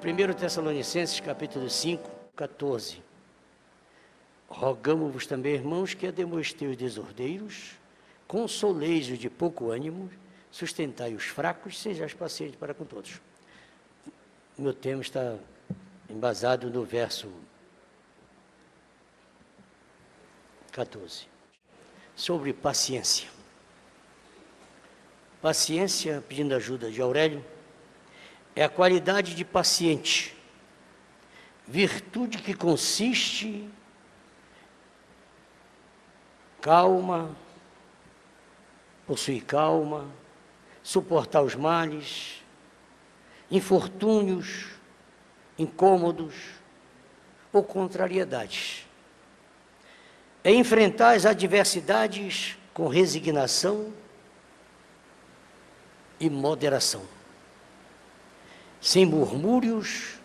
1 Tessalonicenses, capítulo 5, 14. Rogamo-vos também, irmãos, que ademoesteis os desordeiros, consoleis os de pouco ânimo, sustentai os fracos, sejais pacientes para com todos. O meu tema está embasado no verso 14, sobre paciência. Paciência, pedindo ajuda de Aurélio, é a qualidade de paciente, virtude que consiste calma, possuir calma, suportar os males, infortúnios, incômodos ou contrariedades. É enfrentar as adversidades com resignação e moderação, sem murmúrios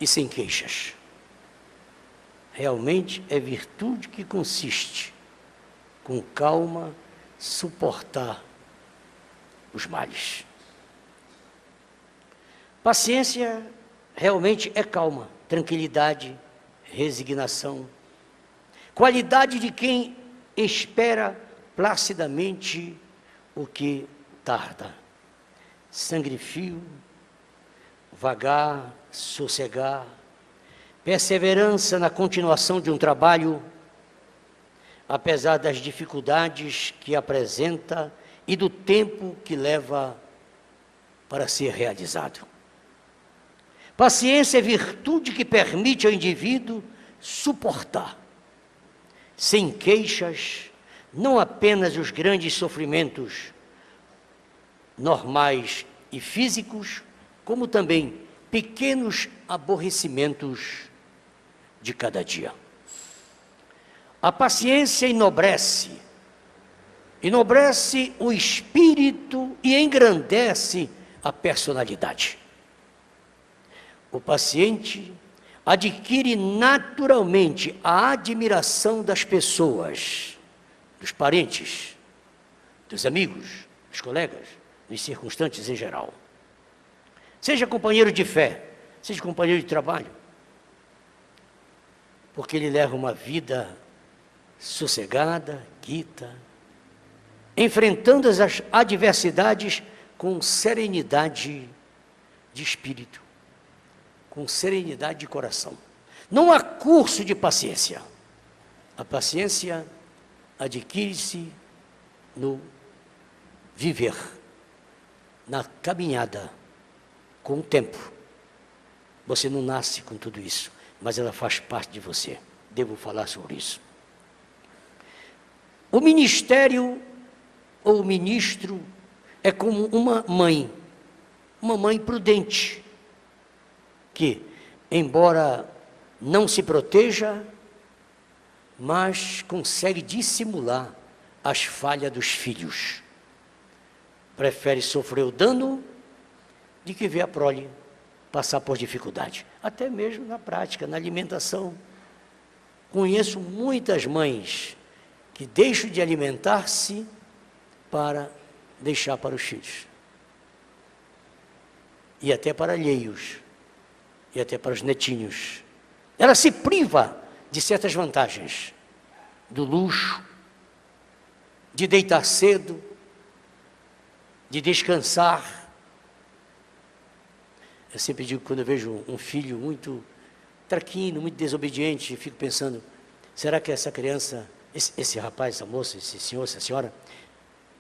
e sem queixas. Realmente é virtude que consiste, com calma, suportar os males. Paciência realmente é calma, tranquilidade, resignação, qualidade de quem espera placidamente o que tarda. Sangue frio, vagar, sossegar, perseverança na continuação de um trabalho, apesar das dificuldades que apresenta e do tempo que leva para ser realizado. Paciência é virtude que permite ao indivíduo suportar, sem queixas, não apenas os grandes sofrimentos normais e físicos, como também pequenos aborrecimentos de cada dia. A paciência enobrece o espírito e engrandece a personalidade. O paciente adquire naturalmente a admiração das pessoas, dos parentes, dos amigos, dos colegas, dos circunstantes em geral. Seja companheiro de fé, seja companheiro de trabalho, porque ele leva uma vida sossegada, quieta, enfrentando as adversidades com serenidade de espírito, com serenidade de coração. Não há curso de paciência. A paciência adquire-se no viver, na caminhada, com o tempo. Você não nasce com tudo isso, mas ela faz parte de você. Devo falar sobre isso. O ministério ou ministro é como uma mãe prudente, que, embora não se proteja, mas consegue dissimular as falhas dos filhos. Prefere sofrer o dano de que ver a prole passar por dificuldade, até mesmo na prática, na alimentação. Conheço muitas mães que deixam de alimentar-se para deixar para os filhos, e até para alheios, e até para os netinhos. Ela se priva de certas vantagens, do luxo, de deitar cedo, de descansar. Eu sempre digo, quando eu vejo um filho muito traquino, muito desobediente, eu fico pensando, será que essa criança, esse rapaz, essa moça, esse senhor, essa senhora,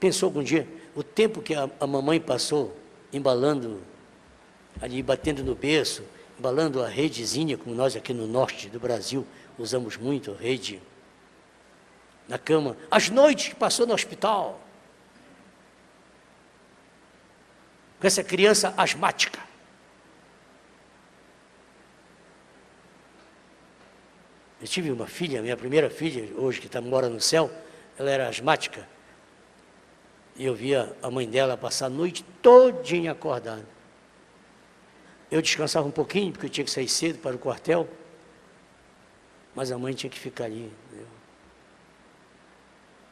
pensou algum dia o tempo que a mamãe passou embalando, ali batendo no berço, embalando a redezinha, como nós aqui no norte do Brasil usamos muito, rede, na cama, as noites que passou no hospital, com essa criança asmática. Eu tive uma filha, minha primeira filha, hoje que mora no céu, ela era asmática. E eu via a mãe dela passar a noite todinha acordada. Eu descansava um pouquinho, porque eu tinha que sair cedo para o quartel, mas a mãe tinha que ficar ali. Entendeu?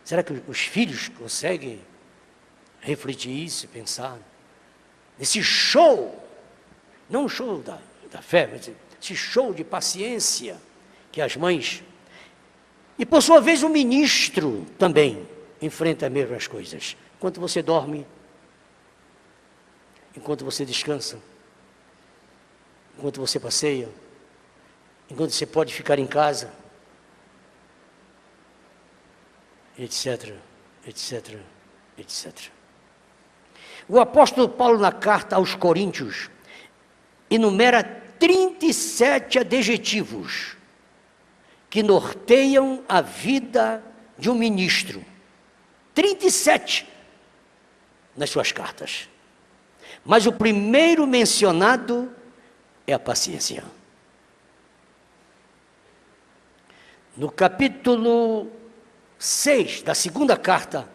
Será que os filhos conseguem refletir isso, pensar nesse show não um show da fé, mas esse show de paciência que as mães, e por sua vez o ministro também enfrenta as mesmas coisas. Enquanto você dorme, enquanto você descansa, enquanto você passeia, enquanto você pode ficar em casa, etc, etc, etc. O apóstolo Paulo, na carta aos Coríntios, enumera 37 adjetivos que norteiam a vida de um ministro. 37 nas suas cartas. Mas o primeiro mencionado é a paciência. No capítulo 6 da segunda carta,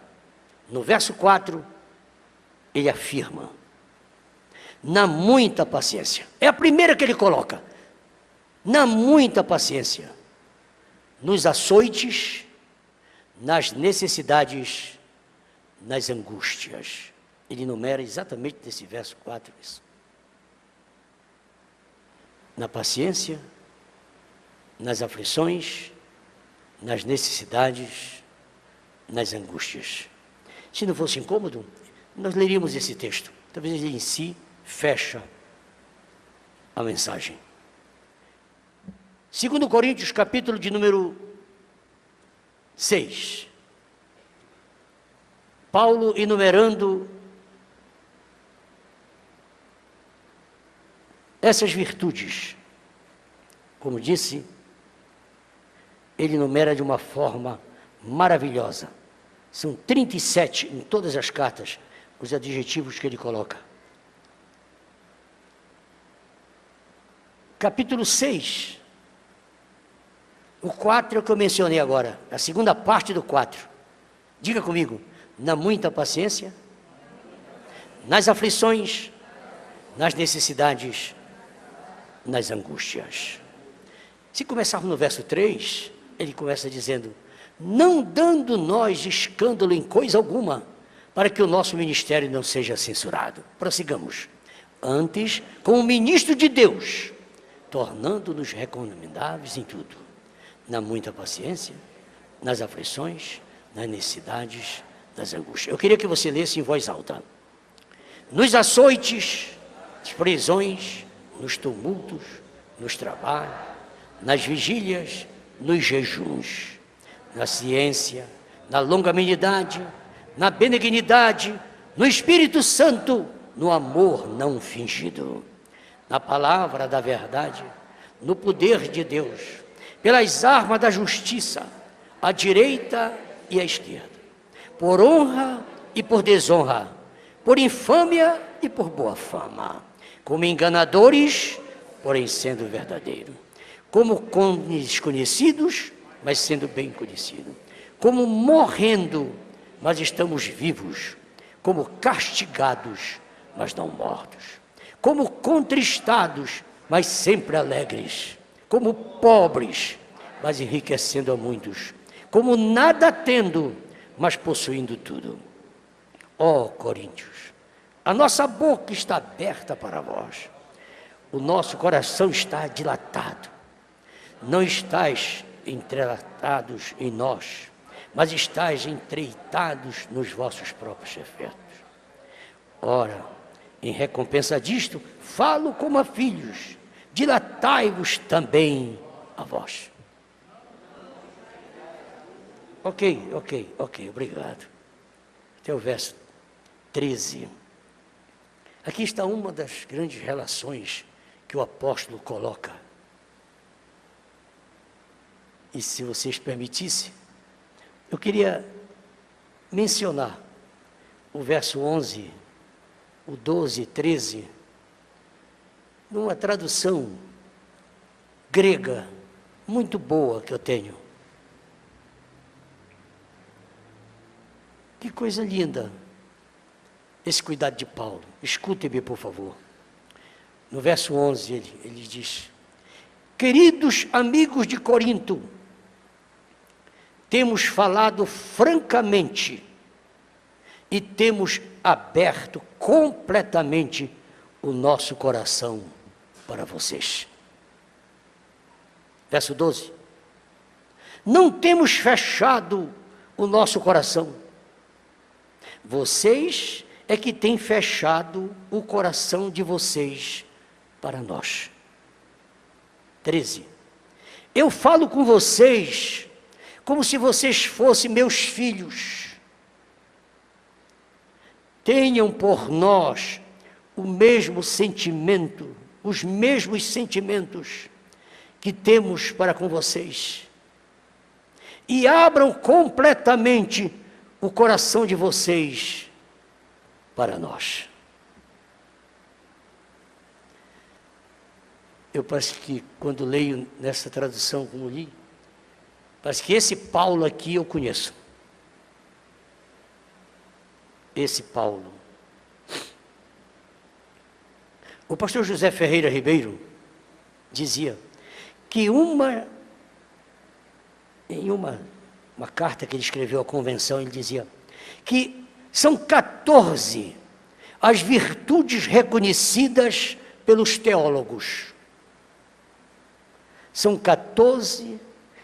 no verso 4, ele afirma: na muita paciência. É a primeira que ele coloca. Na muita paciência. Nos açoites, nas necessidades, nas angústias. Ele enumera exatamente nesse verso 4 isso. Na paciência, nas aflições, nas necessidades, nas angústias. Se não fosse incômodo, nós leríamos esse texto. Talvez ele em si fecha a mensagem. 2 Coríntios, capítulo de número 6. Paulo enumerando essas virtudes. Como disse, ele enumera de uma forma maravilhosa. São 37 em todas as cartas os adjetivos que ele coloca. Capítulo 6. O 4 é o que eu mencionei agora, a segunda parte do 4. Diga comigo: na muita paciência, nas aflições, nas necessidades, nas angústias. Se começarmos no verso 3, ele começa dizendo: não dando nós escândalo em coisa alguma, para que o nosso ministério não seja censurado. Prossigamos. Antes, como ministro de Deus, tornando-nos recomendáveis em tudo, na muita paciência, nas aflições, nas necessidades, nas angústias. Eu queria que você lesse em voz alta. Nos açoites, nas prisões, nos tumultos, nos trabalhos, nas vigílias, nos jejuns, na ciência, na longanimidade, na benignidade, no Espírito Santo, no amor não fingido, na palavra da verdade, no poder de Deus, pelas armas da justiça, à direita e à esquerda, por honra e por desonra, por infâmia e por boa fama, como enganadores, porém sendo verdadeiro, como desconhecidos, mas sendo bem conhecidos, como morrendo, mas estamos vivos, como castigados, mas não mortos, como contristados, mas sempre alegres, como pobres, mas enriquecendo a muitos, como nada tendo, mas possuindo tudo. Ó Coríntios, a nossa boca está aberta para vós, o nosso coração está dilatado, não estáis entrelatados em nós, mas estáis entreitados nos vossos próprios efeitos. Ora, em recompensa disto, falo como a filhos, dilatai-vos também a vós. Ok, obrigado. Até o verso 13. Aqui está uma das grandes relações que o apóstolo coloca. E se vocês permitissem, eu queria mencionar o verso 11, o 12, 13, numa tradução grega muito boa que eu tenho. Que coisa linda esse cuidado de Paulo. Escute-me, por favor. No verso 11, ele diz: queridos amigos de Corinto, temos falado francamente e temos aberto completamente o nosso coração para vocês. Verso 12. Não temos fechado o nosso coração. Vocês é que têm fechado o coração de vocês para nós. 13. Eu falo com vocês como se vocês fossem meus filhos. Tenham por nós o mesmo sentimento, os mesmos sentimentos que temos para com vocês. E abram completamente o coração de vocês para nós. Eu parece que quando leio nessa tradução como li, parece que esse Paulo aqui eu conheço. Esse Paulo. O pastor José Ferreira Ribeiro dizia que em uma carta que ele escreveu à convenção, ele dizia que são 14 as virtudes reconhecidas pelos teólogos. São 14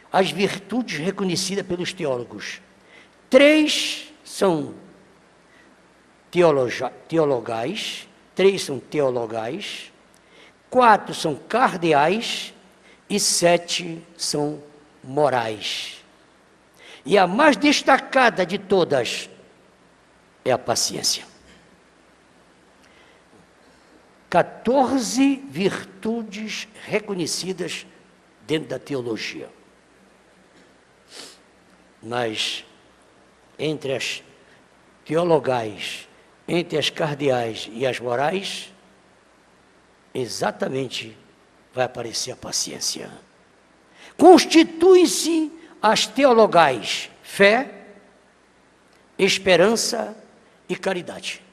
as virtudes reconhecidas pelos teólogos. 3 são teologais, 3 são teologais, 4 são cardeais e 7 são morais. E a mais destacada de todas é a paciência. 14 virtudes reconhecidas dentro da teologia. Mas entre as teologais, entre as cardeais e as morais, exatamente vai aparecer a paciência. Constituem-se as teologais: fé, esperança e caridade.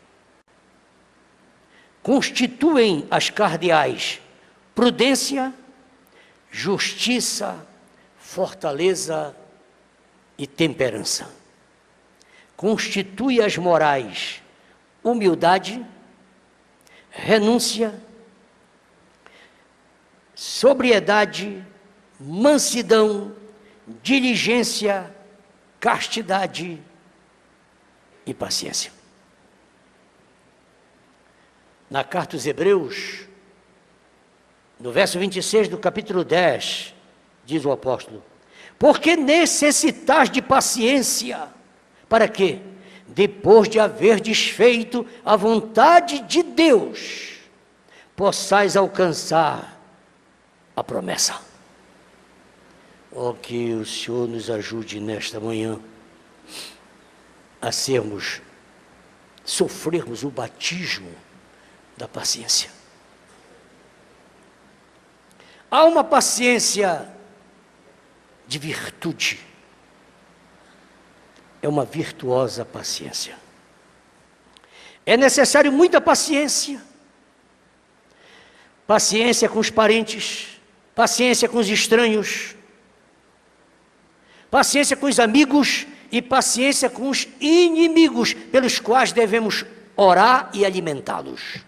Constituem as cardeais: prudência, justiça, fortaleza e temperança. Constitui as morais: humildade, renúncia, sobriedade, mansidão, diligência, castidade e paciência. Na carta aos Hebreus, no verso 26 do capítulo 10, diz o apóstolo: porque necessitais de paciência, para quê? Depois de haver desfeito a vontade de Deus, possais alcançar a promessa. Oh, que o Senhor nos ajude nesta manhã a sofrermos o batismo da paciência. Há uma paciência de virtude. É uma virtuosa paciência. É necessário muita paciência. Paciência com os parentes, paciência com os estranhos, paciência com os amigos e paciência com os inimigos, pelos quais devemos orar e alimentá-los.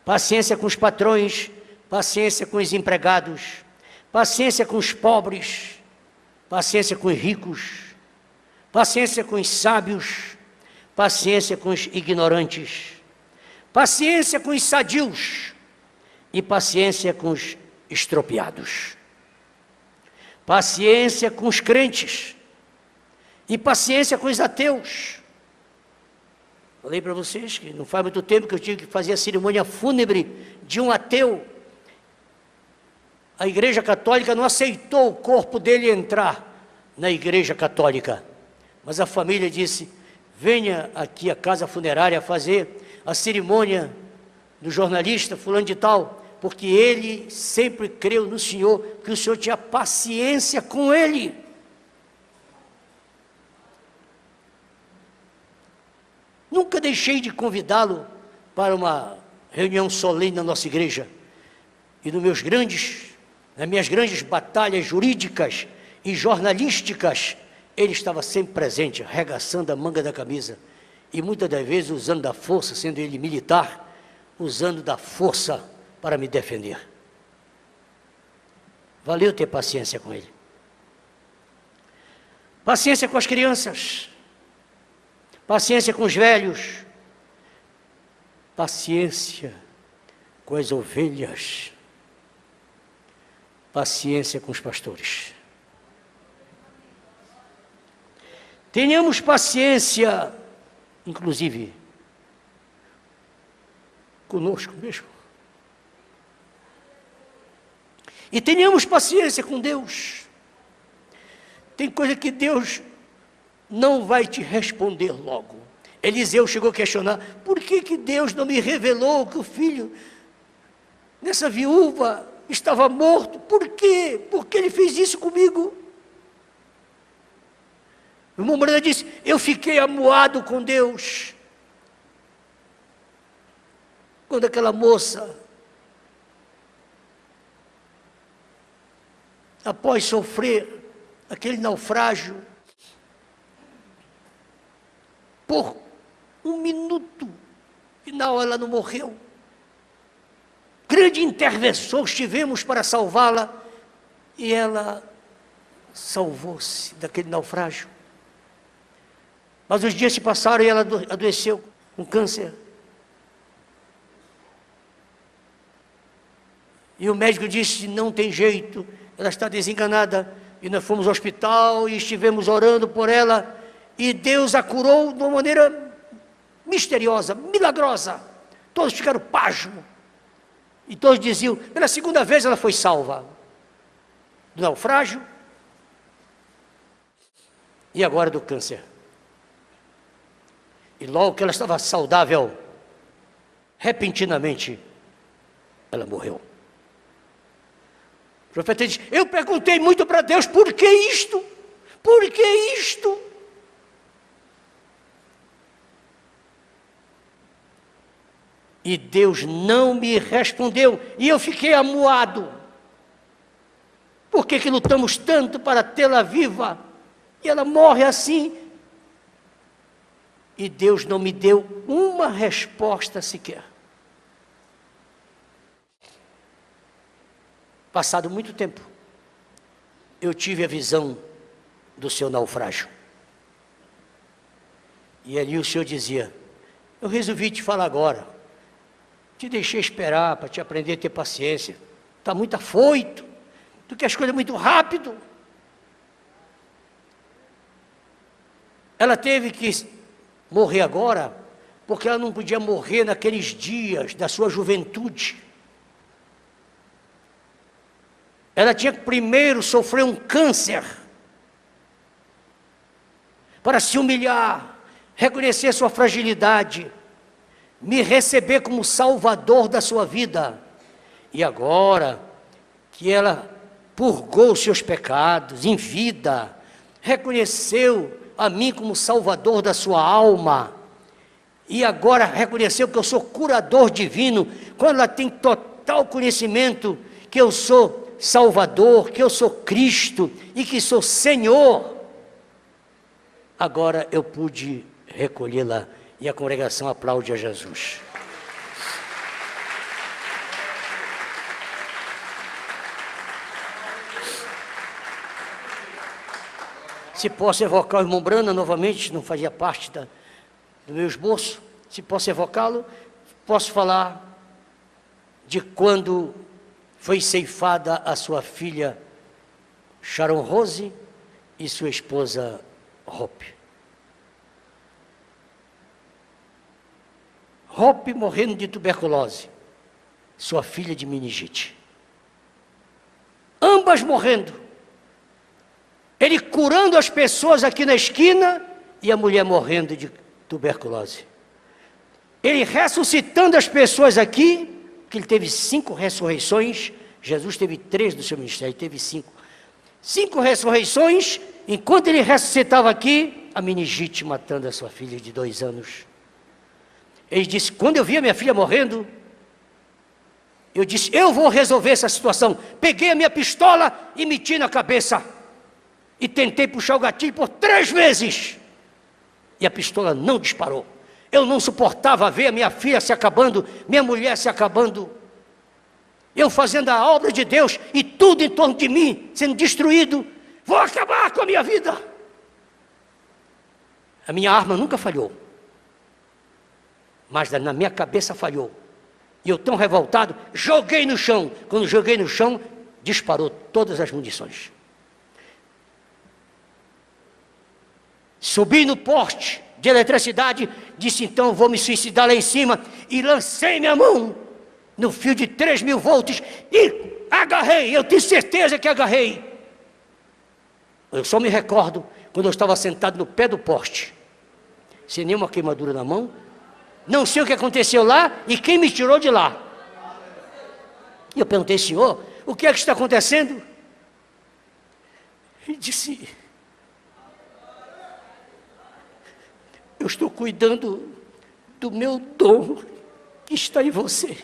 Paciência com os patrões, paciência com os empregados, paciência com os pobres, paciência com os ricos, paciência com os sábios, paciência com os ignorantes, paciência com os sadios e paciência com os estropiados. Paciência com os crentes e paciência com os ateus. Falei para vocês que não faz muito tempo que eu tive que fazer a cerimônia fúnebre de um ateu. A Igreja Católica não aceitou o corpo dele entrar na Igreja Católica, mas a família disse: venha aqui à casa funerária fazer a cerimônia do jornalista fulano de tal, porque ele sempre creu no Senhor, que o Senhor tinha paciência com ele. Nunca deixei de convidá-lo para uma reunião solene na nossa igreja. E nas minhas grandes batalhas jurídicas e jornalísticas, ele estava sempre presente, arregaçando a manga da camisa. E muitas das vezes usando da força, sendo ele militar, usando da força para me defender. Valeu ter paciência com ele. Paciência com as crianças. Paciência com os velhos. Paciência com as ovelhas. Paciência com os pastores. Tenhamos paciência, inclusive, conosco mesmo. E tenhamos paciência com Deus. Tem coisa que Deus não vai te responder logo. Eliseu chegou a questionar: por que Deus não me revelou que o filho dessa viúva estava morto? Por quê? Por que ele fez isso comigo? O irmão Brana disse: eu fiquei amuado com Deus. Quando aquela moça, após sofrer aquele naufrágio, por um minuto final ela não morreu. Grande intervenção tivemos para salvá-la, e ela salvou-se daquele naufrágio. Mas os dias se passaram e ela adoeceu com câncer. E o médico disse: não tem jeito, ela está desenganada. E nós fomos ao hospital e estivemos orando por ela, e Deus a curou de uma maneira misteriosa, milagrosa. Todos ficaram pasmos. E todos diziam: pela segunda vez ela foi salva do naufrágio e agora do câncer. E logo que ela estava saudável, repentinamente ela morreu. O profeta diz: eu perguntei muito para Deus, por que isto? Por que isto? E Deus não me respondeu, e eu fiquei amuado. Por que lutamos tanto para tê-la viva, e ela morre assim? E Deus não me deu uma resposta sequer. Passado muito tempo, eu tive a visão do seu naufrágio. E ali o Senhor dizia: eu resolvi te falar agora. Te deixei esperar para te aprender a ter paciência. Está muito afoito. Tu quer as coisas muito rápido. Ela teve que morrer agora, porque ela não podia morrer naqueles dias da sua juventude. Ela tinha que primeiro sofrer um câncer, para se humilhar, reconhecer sua fragilidade, me receber como salvador da sua vida. E agora que ela purgou os seus pecados em vida, reconheceu a mim como salvador da sua alma, e agora reconheceu que eu sou curador divino, quando ela tem total conhecimento que eu sou Salvador, que eu sou Cristo e que sou Senhor, agora eu pude recolhê-la, e a congregação aplaude a Jesus. Se posso evocar o irmão Brana novamente, não fazia parte do meu esboço, se posso evocá-lo, posso falar de quando foi ceifada a sua filha Sharon Rose e sua esposa Hope. Hope morrendo de tuberculose, sua filha de meningite. Ambas morrendo. Ele curando as pessoas aqui na esquina e a mulher morrendo de tuberculose. Ele ressuscitando as pessoas aqui, que ele teve 5 ressurreições. Jesus teve 3 do seu ministério, ele teve 5. 5 ressurreições, enquanto ele ressuscitava aqui, a meningite matando a sua filha de 2 anos. Ele disse: quando eu vi a minha filha morrendo, eu disse: eu vou resolver essa situação. Peguei a minha pistola e meti na cabeça. E tentei puxar o gatilho por 3 vezes. E a pistola não disparou. Eu não suportava ver a minha filha se acabando, minha mulher se acabando. Eu fazendo a obra de Deus e tudo em torno de mim sendo destruído. Vou acabar com a minha vida. A minha arma nunca falhou, mas na minha cabeça falhou. E eu, tão revoltado, joguei no chão. Quando joguei no chão, disparou todas as munições. Subi no poste de eletricidade, disse então vou me suicidar lá em cima, e lancei minha mão no fio de 3.000 volts e agarrei. Eu tenho certeza que agarrei. Eu só me recordo quando eu estava sentado no pé do poste, sem nenhuma queimadura na mão. Não sei o que aconteceu lá e quem me tirou de lá. E eu perguntei, Senhor, o que é que está acontecendo? Ele disse, eu estou cuidando do meu dom que está em você.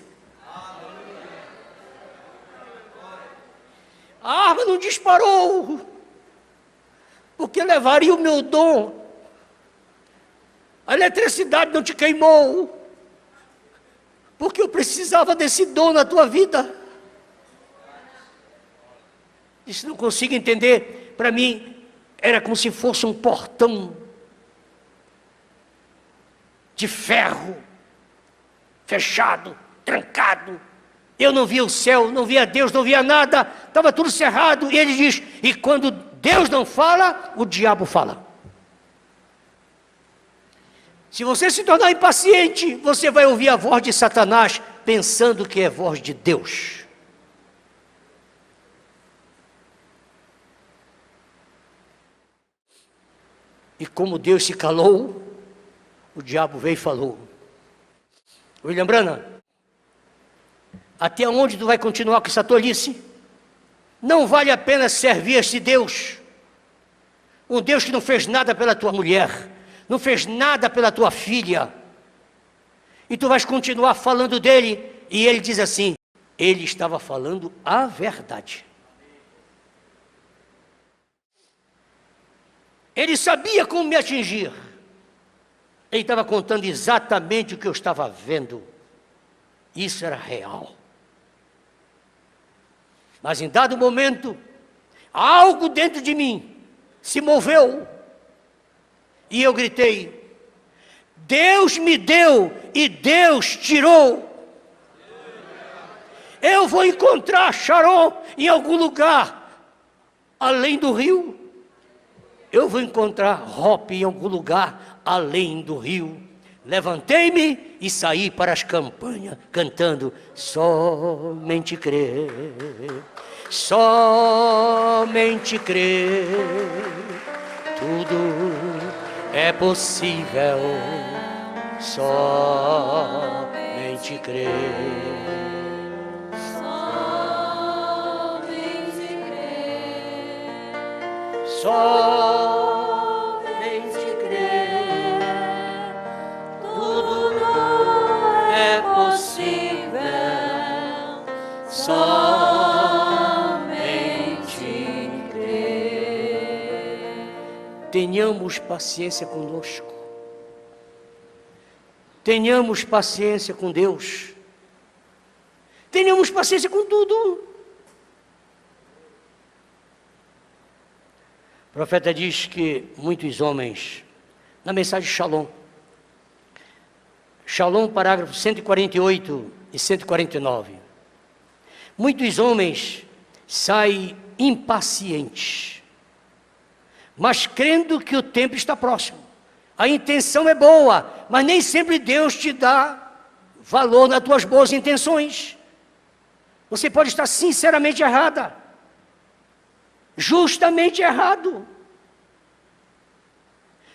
A arma não disparou, porque levaria o meu dom. A eletricidade não te queimou, porque eu precisava desse dom na tua vida. Isso não consigo entender. Para mim, era como se fosse um portão de ferro, fechado, trancado. Eu não via o céu, não via Deus, não via nada, estava tudo cerrado. E ele diz, e quando Deus não fala, o diabo fala. Se você se tornar impaciente, você vai ouvir a voz de Satanás, pensando que é voz de Deus. E como Deus se calou, o diabo veio e falou, William Branham, até onde tu vai continuar com essa tolice? Não vale a pena servir esse Deus. Um Deus que não fez nada pela tua mulher, não fez nada pela tua filha. E tu vais continuar falando dele. E ele diz assim, ele estava falando a verdade. Ele sabia como me atingir. Ele estava contando exatamente o que eu estava vendo. Isso era real. Mas em dado momento, algo dentro de mim se moveu. E eu gritei, Deus me deu e Deus tirou. Eu vou encontrar Sharon em algum lugar, além do rio. Eu vou encontrar Hope em algum lugar, além do rio. Levantei-me e saí para as campanhas, cantando, somente crer, somente crer, tudo é possível, somente crer. Somente crer. Somente crer. Tudo é possível, somente crer. Tenhamos paciência conosco. Tenhamos paciência com Deus. Tenhamos paciência com tudo. O profeta diz que muitos homens, na mensagem de Shalom, Shalom, parágrafo 148 e 149, muitos homens saem impacientes, mas crendo que o tempo está próximo. A intenção é boa, mas nem sempre Deus te dá valor nas tuas boas intenções. Você pode estar sinceramente errada, justamente errado.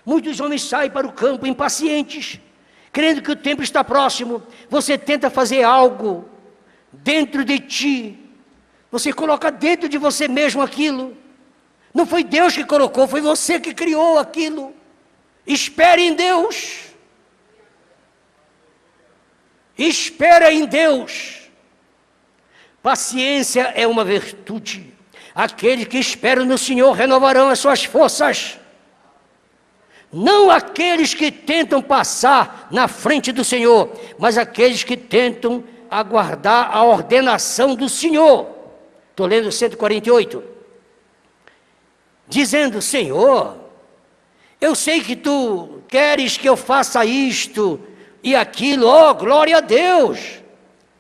Muitos homens saem para o campo impacientes, crendo que o tempo está próximo. Você tenta fazer algo dentro de ti, você coloca dentro de você mesmo aquilo. Não foi Deus que colocou, foi você que criou aquilo. Espere em Deus. Espera em Deus. Paciência é uma virtude. Aqueles que esperam no Senhor renovarão as suas forças. Não aqueles que tentam passar na frente do Senhor, mas aqueles que tentam aguardar a ordenação do Senhor. Estou lendo 148. Dizendo: Senhor, eu sei que tu queres que eu faça isto e aquilo, oh, glória a Deus.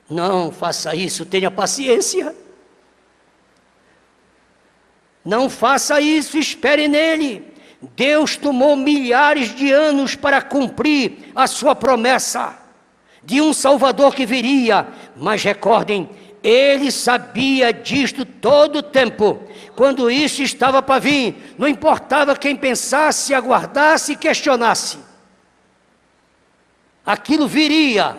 Não faça isso, tenha paciência. Não faça isso, espere nele. Deus tomou milhares de anos para cumprir a sua promessa de um Salvador que viria, mas recordem, ele sabia disto todo o tempo. Quando isso estava para vir, não importava quem pensasse, aguardasse e questionasse. Aquilo viria,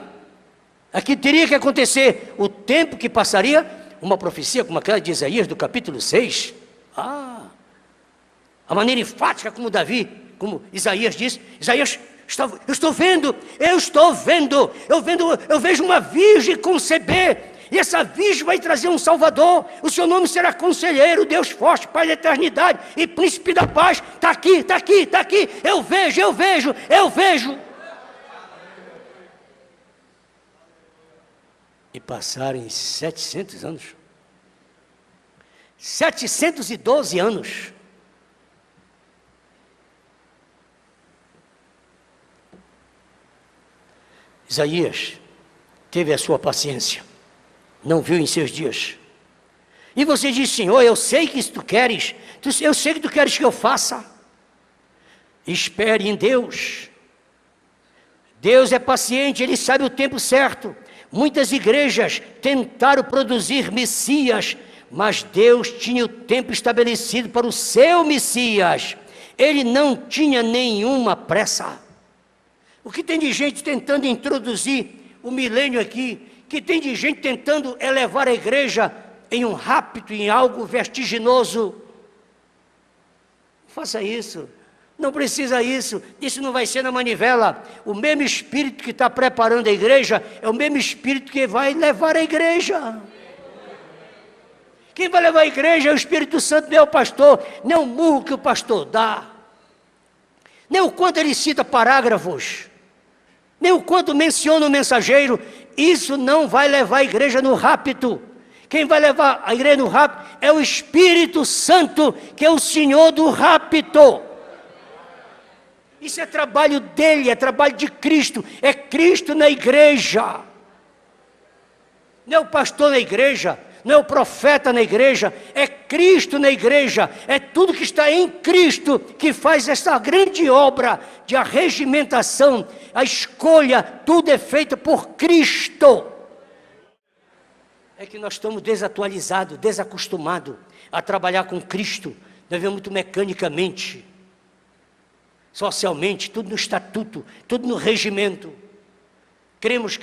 aquilo teria que acontecer. O tempo que passaria, uma profecia como aquela de Isaías do capítulo 6, a maneira enfática como Davi, como Isaías diz, Isaías, eu estou vendo, eu vejo uma virgem conceber, e essa virgem vai trazer um Salvador, o seu nome será Conselheiro, Deus Forte, Pai da Eternidade e Príncipe da Paz. Está aqui, eu vejo. E passaram 700 anos, 712 anos, Isaías teve a sua paciência, não viu em seus dias. E você diz: Senhor, eu sei que tu queres, eu sei que tu queres que eu faça. Espere em Deus. Deus é paciente, Ele sabe o tempo certo. Muitas igrejas tentaram produzir Messias, mas Deus tinha o tempo estabelecido para o seu Messias. Ele não tinha nenhuma pressa. O que tem de gente tentando introduzir o milênio aqui, que tem de gente tentando elevar a igreja em um rápido, em algo vertiginoso. Não faça isso, não precisa isso não vai ser na manivela. O mesmo Espírito que está preparando a igreja, é o mesmo Espírito que vai levar a igreja. Quem vai levar a igreja é o Espírito Santo, não é o pastor, não é o murro que o pastor dá, nem o quanto ele cita parágrafos, nem o quanto menciona o mensageiro. Isso não vai levar a igreja no rapto. Quem vai levar a igreja no rapto é o Espírito Santo, que é o Senhor do rapto. Isso é trabalho dele, é trabalho de Cristo, é Cristo na igreja. Não é o pastor na igreja, não é o profeta na igreja, é Cristo na igreja, é tudo que está em Cristo que faz essa grande obra de arregimentação, a escolha, tudo é feito por Cristo. É que nós estamos desatualizados, desacostumados a trabalhar com Cristo, nós vemos muito mecanicamente, socialmente, tudo no estatuto, tudo no regimento. Cremos.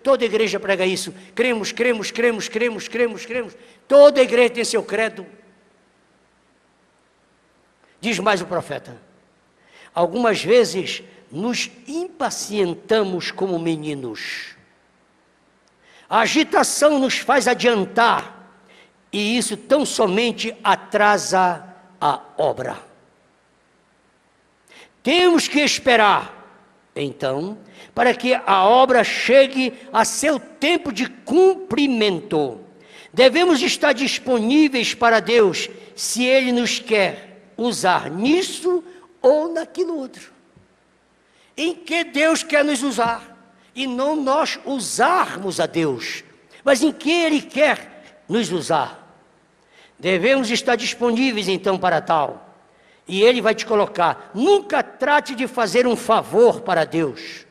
Toda igreja prega isso. Cremos. Toda igreja tem seu credo. Diz mais o profeta: algumas vezes nos impacientamos como meninos. A agitação nos faz adiantar, e isso tão somente atrasa a obra. Temos que esperar, então, para que a obra chegue a seu tempo de cumprimento. Devemos estar disponíveis para Deus, se Ele nos quer usar nisso ou naquilo outro. Em que Deus quer nos usar, e não nós usarmos a Deus, mas em que Ele quer nos usar. Devemos estar disponíveis então para tal. E Ele vai te colocar. Nunca trate de fazer um favor para Deus.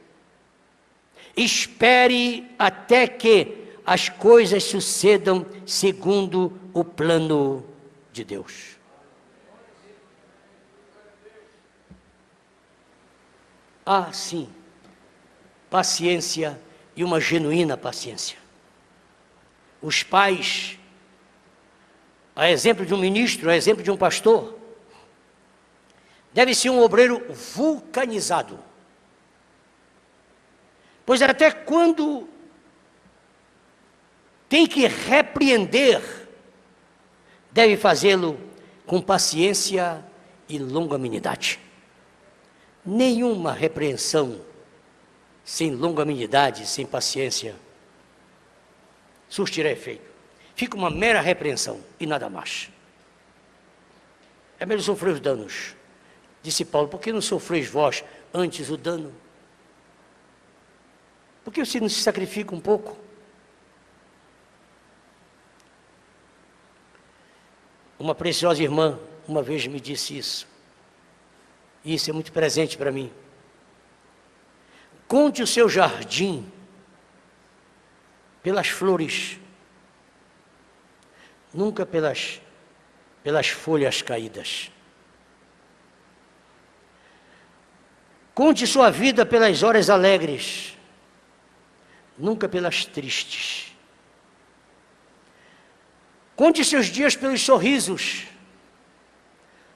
Espere até que as coisas sucedam segundo o plano de Deus. Sim, paciência, e uma genuína paciência. Os pais, a exemplo de um ministro, a exemplo de um pastor, deve ser um obreiro vulcanizado. Pois até quando tem que repreender, deve fazê-lo com paciência e longanimidade. nenhuma repreensão sem longanimidade, sem paciência, surtirá efeito. Fica uma mera repreensão e nada mais. É melhor sofrer os danos. Disse Paulo, por que não sofreis vós antes o dano? Por que você não se sacrifica um pouco? Uma preciosa irmã uma vez me disse isso. E isso é muito presente para mim. Conte o seu jardim pelas flores, nunca pelas folhas caídas. Conte sua vida pelas horas alegres, nunca pelas tristes. Conte seus dias pelos sorrisos,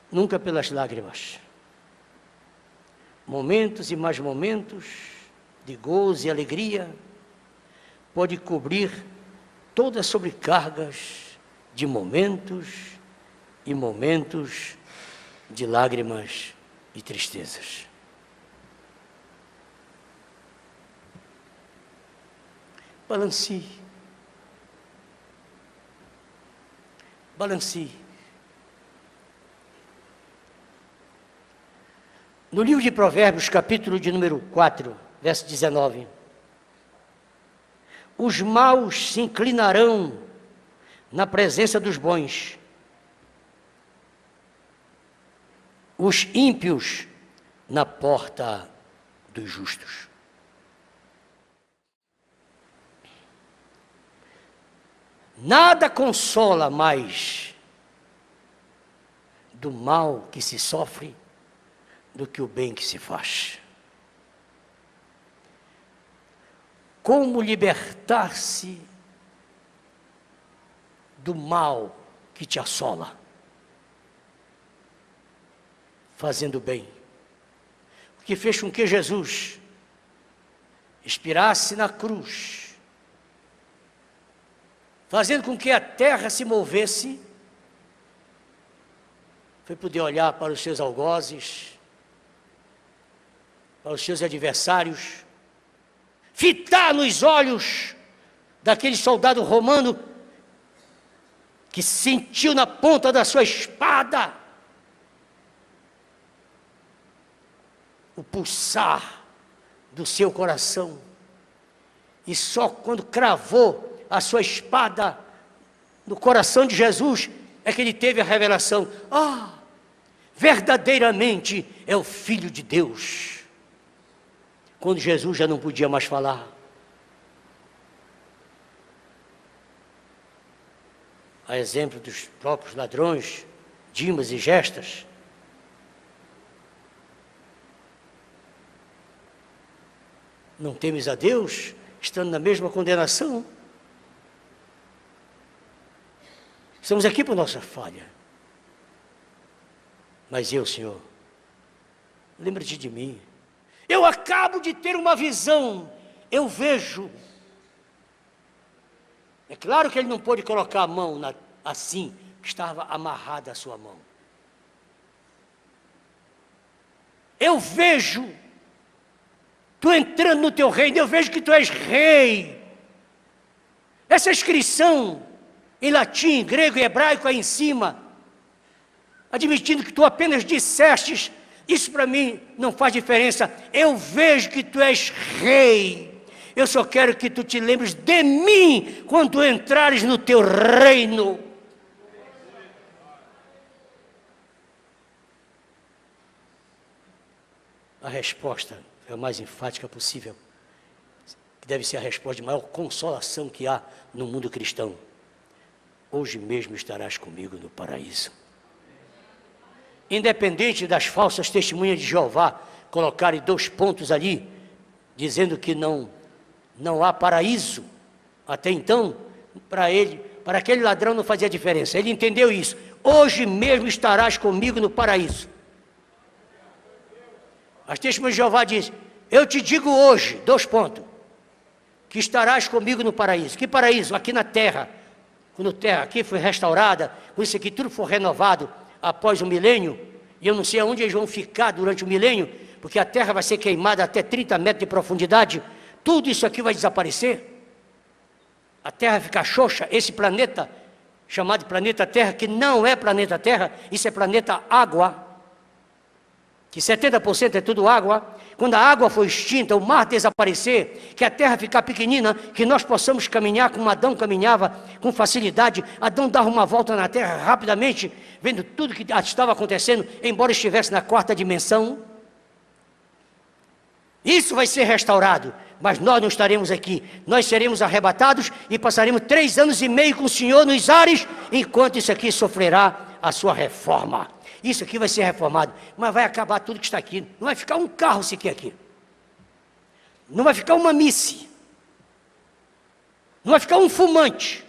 nunca pelas lágrimas. Momentos e mais momentos de gozo e alegria pode cobrir todas as sobrecargas de momentos e momentos de lágrimas e tristezas. Balancie. Balancie. No livro de Provérbios, capítulo de número 4, verso 19. Os maus se inclinarão na presença dos bons. Os ímpios na porta dos justos. Nada consola mais do mal que se sofre do que o bem que se faz. Como libertar-se do mal que te assola? Fazendo bem. O que fez com que Jesus expirasse na cruz, fazendo com que a terra se movesse, foi poder olhar para os seus algozes, para os seus adversários, fitar nos olhos daquele soldado romano que sentiu na ponta da sua espada o pulsar do seu coração, e só quando cravou a sua espada no coração de Jesus é que ele teve a revelação: verdadeiramente é o Filho de Deus. Quando Jesus já não podia mais falar. A exemplo dos próprios ladrões, Dimas e Gestas. Não temes a Deus, estando na mesma condenação? Estamos aqui por nossa falha. Mas eu, Senhor, lembra-te de mim. Eu acabo de ter uma visão, eu vejo. É claro que ele não pôde colocar a mão assim, que estava amarrada a sua mão. Eu vejo tu entrando no teu reino, eu vejo que tu és rei. Essa inscrição em latim, grego e hebraico aí em cima, admitindo que tu apenas dissestes, isso para mim não faz diferença. Eu vejo que tu és rei. Eu só quero que tu te lembres de mim quando entrares no teu reino. A resposta é a mais enfática possível, que deve ser a resposta de maior consolação que há no mundo cristão. Hoje mesmo estarás comigo no paraíso. Independente das falsas testemunhas de Jeová colocarem 2 pontos ali, dizendo que não há paraíso, até então, para aquele ladrão não fazia diferença. Ele entendeu isso. Hoje mesmo estarás comigo no paraíso. As testemunhas de Jeová dizem: eu te digo hoje, 2 pontos, que estarás comigo no paraíso. Que paraíso? Aqui na terra. Quando a terra aqui foi restaurada, quando isso aqui tudo for renovado após o milênio, e eu não sei aonde eles vão ficar durante o milênio, porque a Terra vai ser queimada até 30 metros de profundidade, tudo isso aqui vai desaparecer. A Terra vai ficar xoxa, esse planeta, chamado de planeta Terra, que não é planeta Terra, isso é planeta água, que 70% é tudo água. Quando a água for extinta, o mar desaparecer, que a terra ficar pequenina, que nós possamos caminhar como Adão caminhava, com facilidade. Adão dava uma volta na terra rapidamente, vendo tudo que estava acontecendo, embora estivesse na 4ª dimensão. Isso vai ser restaurado, mas nós não estaremos aqui. Nós seremos arrebatados e passaremos 3 anos e meio com o Senhor nos ares, enquanto isso aqui sofrerá a sua reforma. Isso aqui vai ser reformado, mas vai acabar tudo que está aqui. Não vai ficar um carro sequer aqui. Não vai ficar uma misse. Não vai ficar um fumante.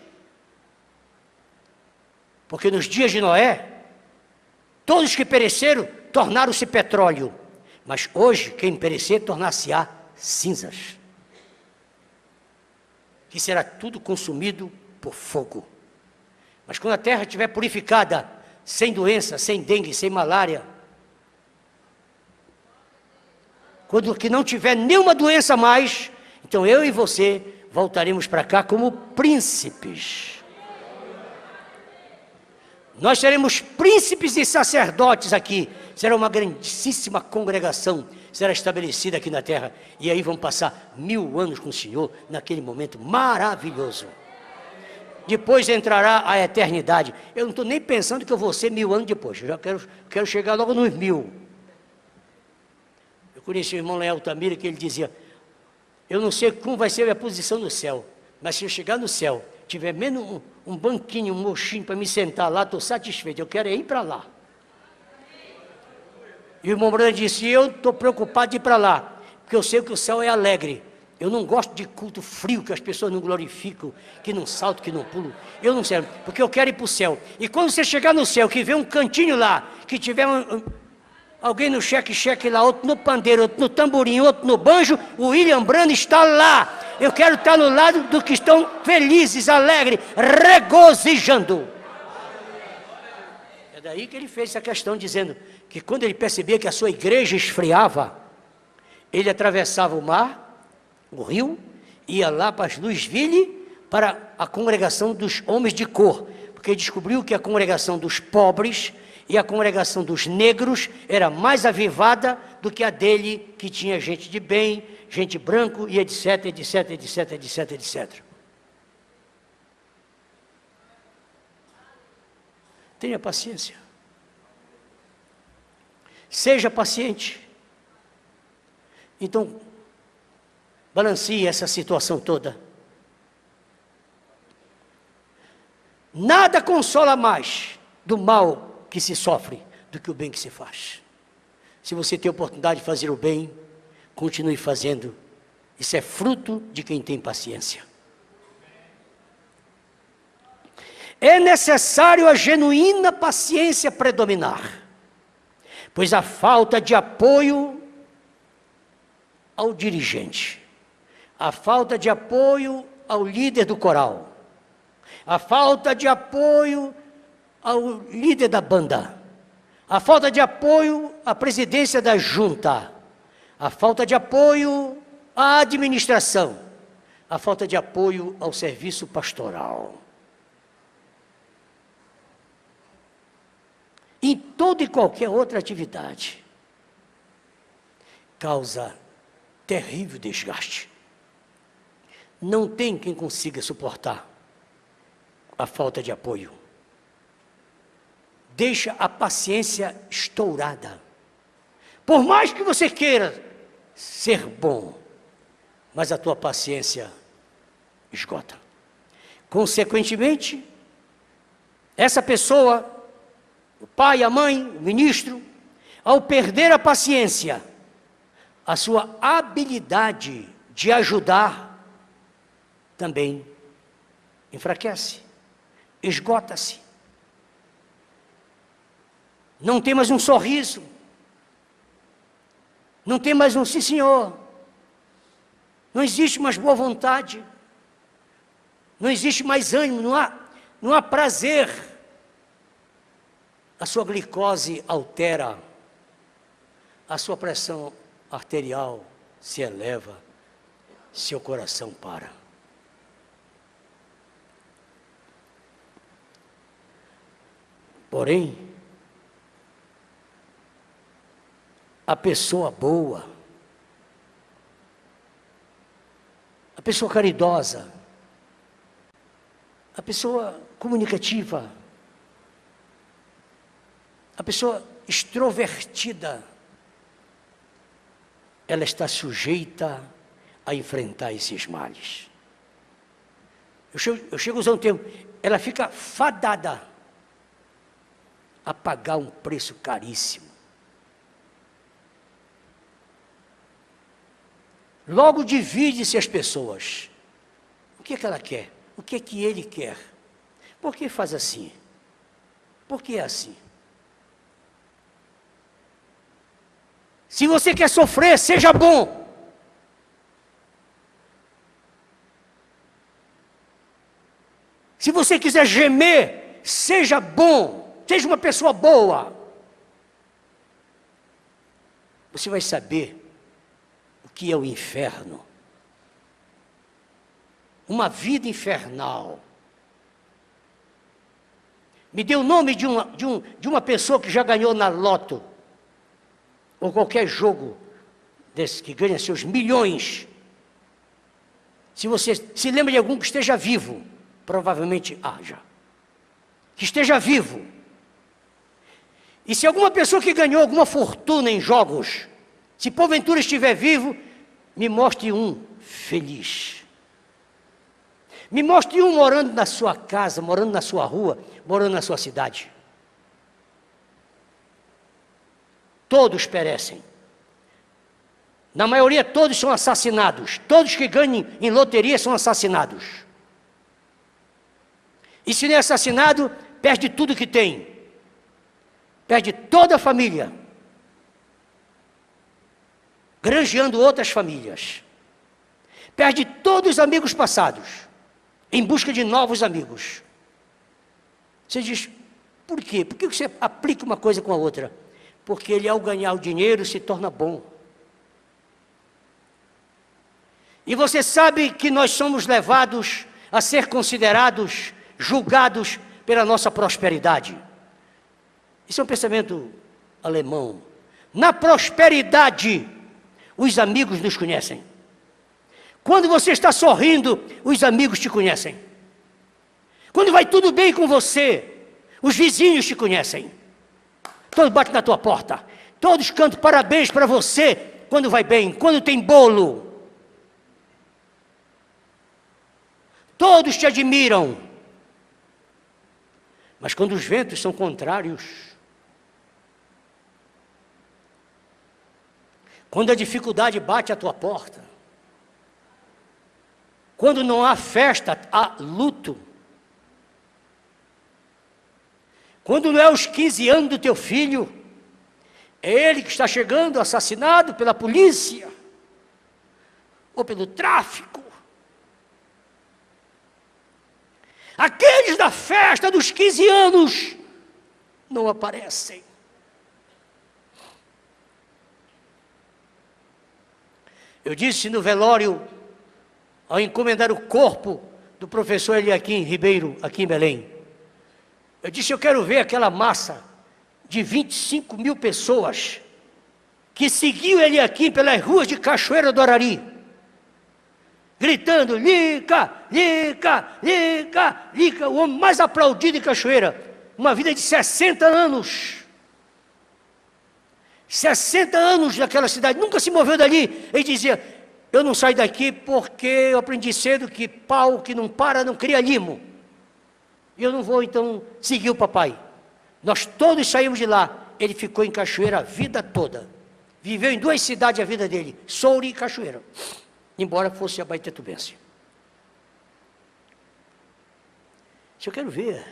Porque nos dias de Noé, todos que pereceram tornaram-se petróleo. Mas hoje, quem perecer, tornar-se-á cinzas. Que será tudo consumido por fogo. Mas quando a terra estiver purificada, sem doença, sem dengue, sem malária, quando que não tiver nenhuma doença mais, então eu e você voltaremos para cá como príncipes. Nós seremos príncipes e sacerdotes aqui. Será uma grandíssima congregação, será estabelecida aqui na terra. E aí vamos passar 1000 anos com o Senhor, naquele momento maravilhoso. Depois entrará a eternidade. Eu não estou nem pensando que eu vou ser 1000 anos depois. Eu já quero chegar logo nos 1000. Eu conheci o irmão Leão Altamira, que ele dizia: eu não sei como vai ser a minha posição no céu, mas se eu chegar no céu, tiver menos um banquinho, um mochinho para me sentar lá, estou satisfeito. Eu quero ir para lá. E o irmão Brando disse: eu estou preocupado de ir para lá, porque eu sei que o céu é alegre. Eu não gosto de culto frio, que as pessoas não glorificam, que não saltam, que não pulam. Eu não sei, porque eu quero ir para o céu. E quando você chegar no céu, que vê um cantinho lá, que tiver alguém no cheque-cheque lá, outro no pandeiro, outro no tamborim, outro no banjo, o William Brando está lá. Eu quero estar no lado dos que estão felizes, alegres, regozijando. É daí que ele fez essa questão, dizendo que quando ele percebia que a sua igreja esfriava, ele atravessava o mar, o rio, ia lá para as Louisville, para a congregação dos homens de cor, porque descobriu que a congregação dos pobres e a congregação dos negros era mais avivada do que a dele, que tinha gente de bem, gente branco e etc, etc, etc, etc, etc. Tenha paciência. Seja paciente. Então, balancie essa situação toda. Nada consola mais do mal que se sofre do que o bem que se faz. Se você tem a oportunidade de fazer o bem, continue fazendo. Isso é fruto de quem tem paciência. É necessário a genuína paciência predominar, pois a falta de apoio ao dirigente, a falta de apoio ao líder do coral, a falta de apoio ao líder da banda, a falta de apoio à presidência da junta, a falta de apoio à administração, a falta de apoio ao serviço pastoral. Em toda e qualquer outra atividade, causa terrível desgaste. Não tem quem consiga suportar a falta de apoio. Deixa a paciência estourada. Por mais que você queira ser bom, mas a tua paciência esgota. Consequentemente, essa pessoa, o pai, a mãe, o ministro, ao perder a paciência, a sua habilidade de ajudar também enfraquece, esgota-se. Não tem mais um sorriso, não tem mais um sim senhor, não existe mais boa vontade, não existe mais ânimo, não há prazer. A sua glicose altera, a sua pressão arterial se eleva, seu coração para. Porém, a pessoa boa, a pessoa caridosa, a pessoa comunicativa, a pessoa extrovertida, ela está sujeita a enfrentar esses males. Eu chego a usar um termo, ela fica fadada a pagar um preço caríssimo. Logo divide-se as pessoas. O que é que ela quer? O que é que ele quer? Por que faz assim? Por que é assim? Se você quer sofrer, seja bom. Se você quiser gemer, seja bom. Seja uma pessoa boa. Você vai saber o que é o inferno. Uma vida infernal. Me dê o nome de uma pessoa que já ganhou na loto, ou qualquer jogo desse que ganha seus milhões. Se você se lembra de algum que esteja vivo, provavelmente haja. Que esteja vivo. E se alguma pessoa que ganhou alguma fortuna em jogos, se porventura estiver vivo, me mostre um feliz. Me mostre um morando na sua casa, morando na sua rua, morando na sua cidade. Todos perecem. Na maioria, todos são assassinados. Todos que ganham em loteria são assassinados. E se não é assassinado, perde tudo que tem. Perde toda a família. Granjeando outras famílias. Perde todos os amigos passados, em busca de novos amigos. Você diz, por quê? Por que você aplica uma coisa com a outra? Porque ele, ao ganhar o dinheiro, se torna bom. E você sabe que nós somos levados a ser considerados, julgados pela nossa prosperidade. Isso é um pensamento alemão. Na prosperidade, os amigos nos conhecem. Quando você está sorrindo, os amigos te conhecem. Quando vai tudo bem com você, os vizinhos te conhecem. Todos batem na tua porta. Todos cantam parabéns para você quando vai bem, quando tem bolo. Todos te admiram. Mas quando os ventos são contrários, quando a dificuldade bate à tua porta, quando não há festa, há luto. Quando não é os 15 anos do teu filho, é ele que está chegando assassinado pela polícia, ou pelo tráfico. Aqueles da festa dos 15 anos não aparecem. Eu disse no velório, ao encomendar o corpo do professor Eliakim Ribeiro, aqui em Belém, eu disse, eu quero ver aquela massa de 25 mil pessoas que seguiu Eliakim pelas ruas de Cachoeira do Arari, gritando, Lica, Lica, Lica, Lica, o homem mais aplaudido em Cachoeira, uma vida de 60 anos. 60 anos naquela cidade, nunca se moveu dali. Ele dizia, eu não saio daqui porque eu aprendi cedo que pau que não para não cria limo. E eu não vou então seguir o papai. Nós todos saímos de lá. Ele ficou em Cachoeira a vida toda. Viveu em 2 cidades a vida dele, Soure e Cachoeira. Embora fosse abaetetubense. Se eu quero ver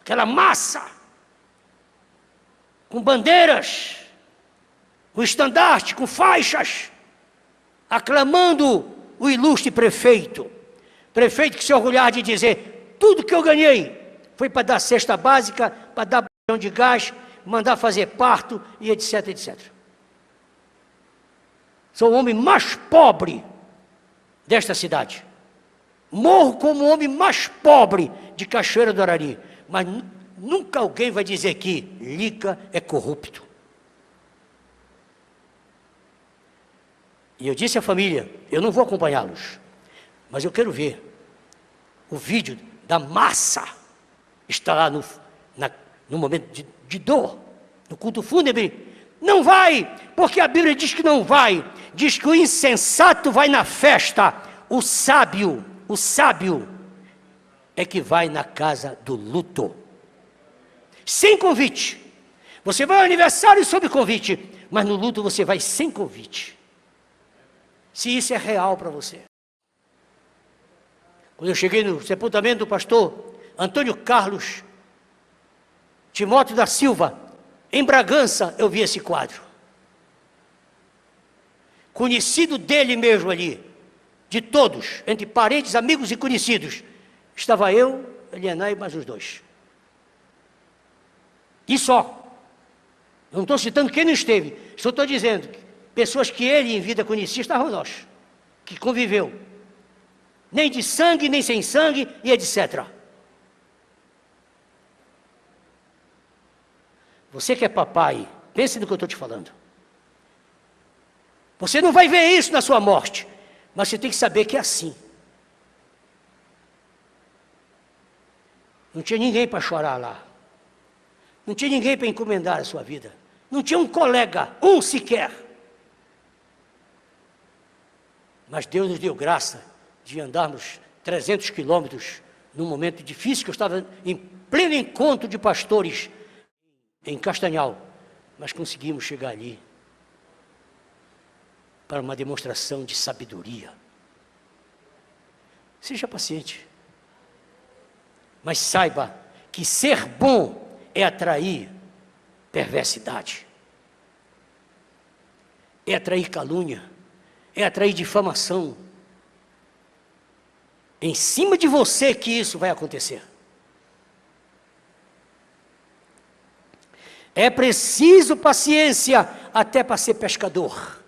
aquela massa com bandeiras, com estandarte, com faixas, aclamando o ilustre prefeito. Prefeito que se orgulhar de dizer, tudo que eu ganhei foi para dar cesta básica, para dar botão de gás, mandar fazer parto e etc, etc. Sou o homem mais pobre desta cidade. Morro como o homem mais pobre de Cachoeira do Arari. Mas nunca alguém vai dizer que Lica é corrupto. E eu disse à família, eu não vou acompanhá-los, mas eu quero ver o vídeo da massa está lá no momento de dor, no culto fúnebre. Não vai, porque a Bíblia diz que não vai. Diz que o insensato vai na festa, o sábio é que vai na casa do luto. Sem convite. Você vai ao aniversário sob convite, mas no luto você vai sem convite. Se isso é real para você. Quando eu cheguei no sepultamento do pastor Antônio Carlos Timóteo da Silva, em Bragança, eu vi esse quadro. Conhecido dele mesmo ali, de todos, entre parentes, amigos e conhecidos, estava eu, Elianai e mais os dois. E só. Eu não estou citando quem não esteve, só estou dizendo que pessoas que ele em vida conhecia estavam nós, que conviveu. Nem de sangue, nem sem sangue, e etc. Você que é papai, pense no que eu estou te falando. Você não vai ver isso na sua morte, mas você tem que saber que é assim. Não tinha ninguém para chorar lá. Não tinha ninguém para encomendar a sua vida. Não tinha um colega, um sequer. Mas Deus nos deu graça de andarmos 300 quilômetros num momento difícil, que eu estava em pleno encontro de pastores em Castanhal, mas conseguimos chegar ali para uma demonstração de sabedoria. Seja paciente, mas saiba que ser bom é atrair perversidade, é atrair calúnia, é atrair difamação. Em cima de você que isso vai acontecer. É preciso paciência até para ser pescador.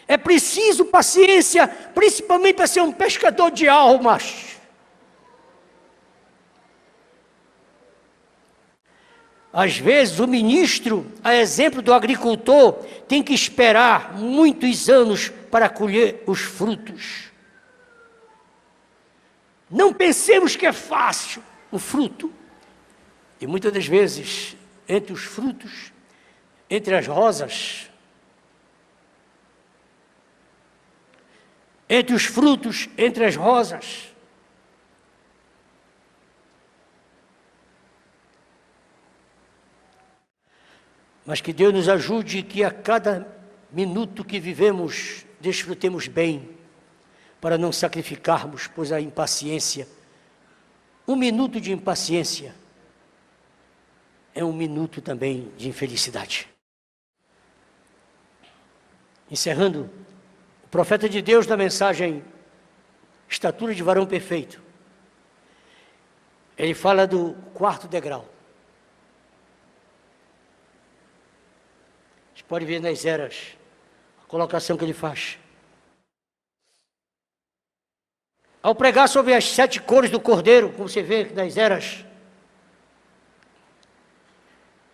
É preciso paciência, principalmente para ser um pescador de almas. Às vezes o ministro, a exemplo do agricultor, tem que esperar muitos anos para colher os frutos. Não pensemos que é fácil o fruto. E muitas das vezes, entre os frutos, entre as rosas, entre os frutos, entre as rosas, mas que Deus nos ajude, que a cada minuto que vivemos, desfrutemos bem, para não sacrificarmos, pois a impaciência, um minuto de impaciência, é um minuto também de infelicidade. Encerrando, o profeta de Deus da mensagem Estatura de Varão Perfeito, ele fala do quarto degrau. A gente pode ver nas eras a colocação que ele faz. Ao pregar sobre as 7 cores do cordeiro, como você vê nas eras,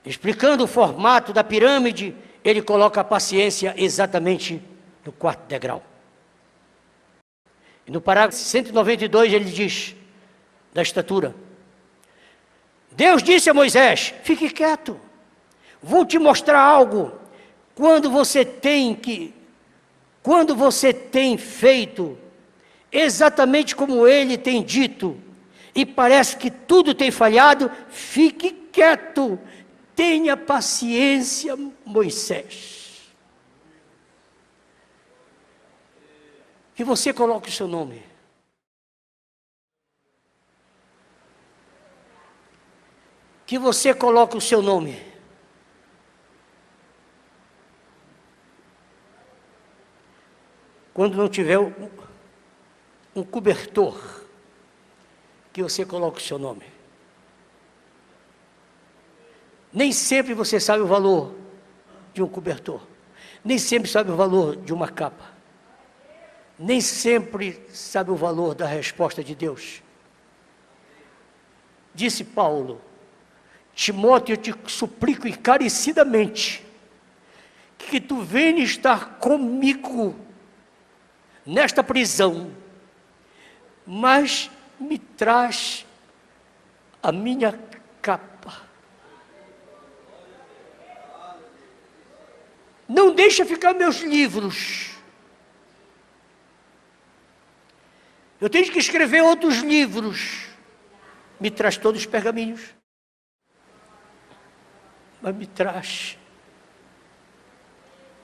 explicando o formato da pirâmide, ele coloca a paciência exatamente no quarto degrau. E no parágrafo 192 ele diz, da estatura: Deus disse a Moisés, fique quieto, vou te mostrar algo. Quando você tem feito exatamente como ele tem dito, e parece que tudo tem falhado, fique quieto. Tenha paciência, Moisés. Que você coloque o seu nome. Que você coloque o seu nome. Quando não tiver um cobertor, que você coloque o seu nome. Nem sempre você sabe o valor de um cobertor. nem sempre sabe o valor de uma capa. Nem sempre sabe o valor da resposta de Deus. Disse Paulo: Timóteo, eu te suplico encarecidamente que tu venha estar comigo nesta prisão, mas me traz a minha capa. Não deixa ficar meus livros. Eu tenho que escrever outros livros. Me traz todos os pergaminhos. Mas me traz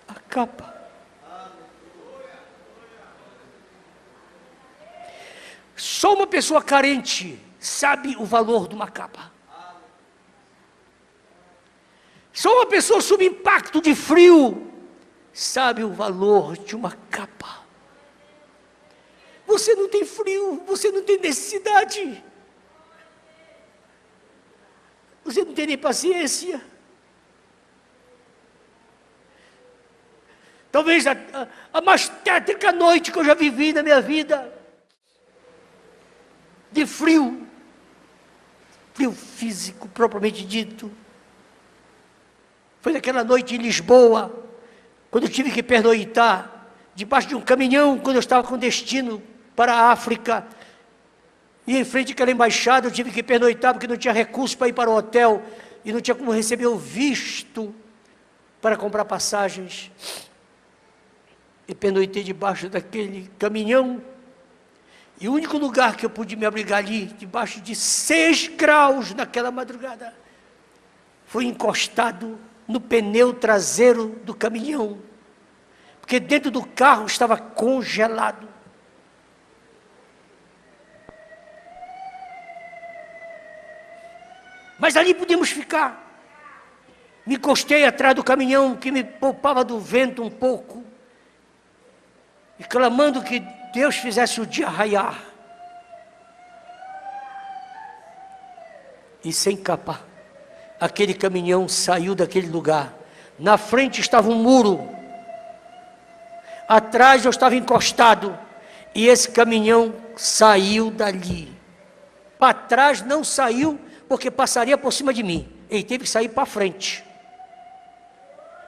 a capa. Só uma pessoa carente sabe o valor de uma capa. Só uma pessoa sob impacto de frio sabe o valor de uma capa. Você não tem frio, você não tem necessidade. Você não tem nem paciência. Talvez a mais tétrica noite que eu já vivi na minha vida, de frio, frio físico propriamente dito, foi naquela noite em Lisboa, quando eu tive que pernoitar debaixo de um caminhão, quando eu estava com destino para a África, e em frente àquela embaixada eu tive que pernoitar porque não tinha recurso para ir para o hotel, e não tinha como receber o visto para comprar passagens. E pernoitei debaixo daquele caminhão, e o único lugar que eu pude me abrigar ali, debaixo de 6 graus naquela madrugada, foi encostado no pneu traseiro do caminhão, porque dentro do carro estava congelado. Mas ali podíamos ficar. Me encostei atrás do caminhão, que me poupava do vento um pouco, e clamando que Deus fizesse o dia raiar. E sem capa, aquele caminhão saiu daquele lugar. Na frente estava um muro, atrás eu estava encostado, e esse caminhão saiu dali. Para trás não saiu, porque passaria por cima de mim. Ele teve que sair para frente.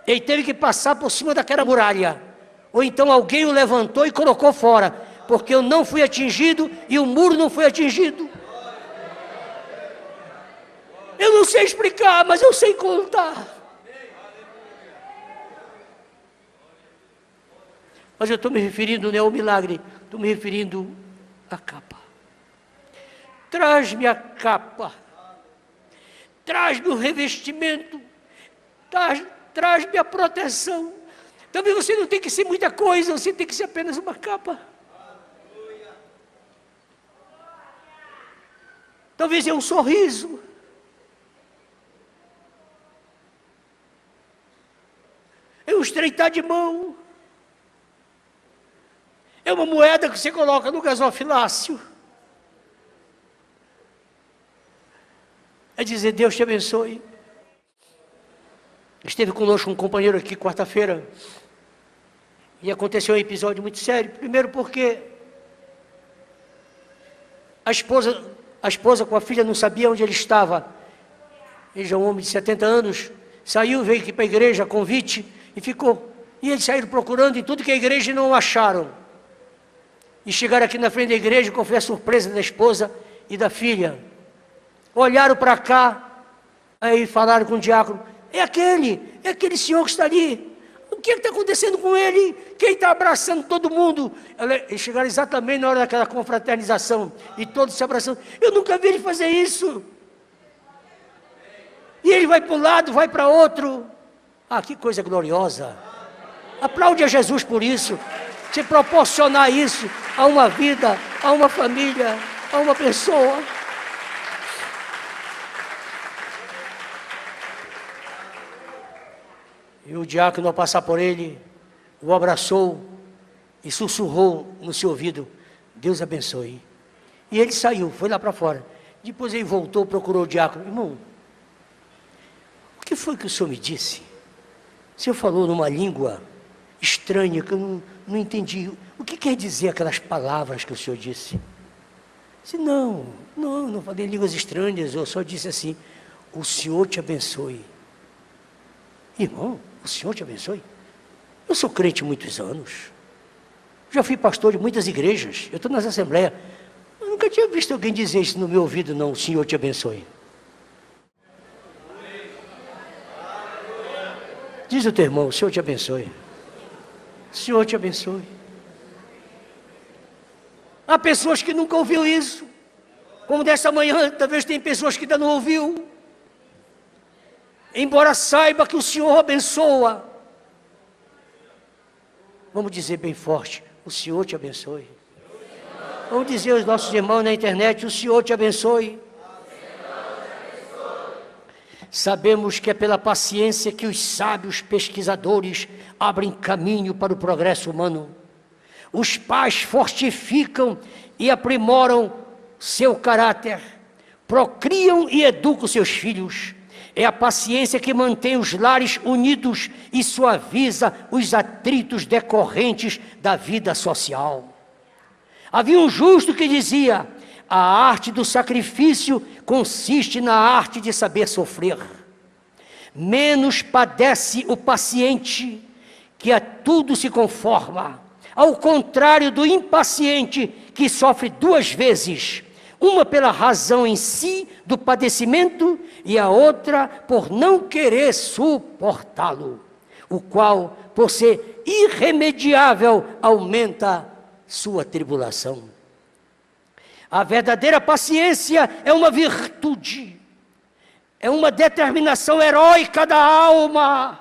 Ele teve que passar por cima daquela muralha. Ou então alguém o levantou e colocou fora, porque eu não fui atingido e o muro não foi atingido. Eu não sei explicar, mas eu sei contar. Mas eu estou me referindo não ao milagre, estou me referindo à capa. Traz-me a capa. Traz-me o revestimento. Traz-me a proteção. Também você não tem que ser muita coisa, você tem que ser apenas uma capa. Talvez é um sorriso. É um estreitar de mão. É uma moeda que você coloca no gasofilácio. É dizer, Deus te abençoe. Esteve conosco um companheiro aqui quarta-feira, e aconteceu um episódio muito sério. Primeiro porque a esposa com a filha não sabia onde ele estava. Ele já é um homem de 70 anos, saiu, veio aqui para a igreja, a convite, e ficou. E eles saíram procurando em tudo que é igreja e não o acharam. E chegaram aqui na frente da igreja, qual foi a surpresa da esposa e da filha? Olharam para cá, aí falaram com o diácono, é aquele senhor que está ali. O que está acontecendo com ele? Quem está abraçando todo mundo? Eles chegaram exatamente na hora daquela confraternização, e todos se abraçando. Eu nunca vi ele fazer isso. E ele vai para um lado, vai para outro. Ah, que coisa gloriosa. Aplaude a Jesus por isso. Se proporcionar isso a uma vida, a uma família, a uma pessoa. E o diácono, ao passar por ele, o abraçou e sussurrou no seu ouvido, Deus abençoe. E ele saiu, foi lá para fora. Depois ele voltou, procurou o diácono. Irmão, o que foi que o senhor me disse? O senhor falou numa língua estranha, que eu não entendi. O que quer dizer aquelas palavras que o senhor disse? Disse, não falei línguas estranhas, eu só disse assim, o Senhor te abençoe. Irmão, o Senhor te abençoe? Eu sou crente há muitos anos, já fui pastor de muitas igrejas, eu estou nas assembleias, eu nunca tinha visto alguém dizer isso no meu ouvido, não, o Senhor te abençoe. Diz o teu irmão, o Senhor te abençoe. O Senhor te abençoe. Há pessoas que nunca ouviram isso, como dessa manhã, talvez tem pessoas que ainda não ouviu, embora saiba que o Senhor abençoa. Vamos dizer bem forte, o Senhor te abençoe. Vamos dizer aos nossos irmãos na internet, o Senhor te abençoe. Sabemos que é pela paciência que os sábios pesquisadores abrem caminho para o progresso humano. Os pais fortificam e aprimoram seu caráter, procriam e educam seus filhos. É a paciência que mantém os lares unidos e suaviza os atritos decorrentes da vida social. Havia um justo que dizia, a arte do sacrifício consiste na arte de saber sofrer. Menos padece o paciente, que a tudo se conforma, ao contrário do impaciente, que sofre duas vezes, uma pela razão em si do padecimento e a outra por não querer suportá-lo, o qual, por ser irremediável, aumenta sua tribulação. A verdadeira paciência é uma virtude, é uma determinação heróica da alma,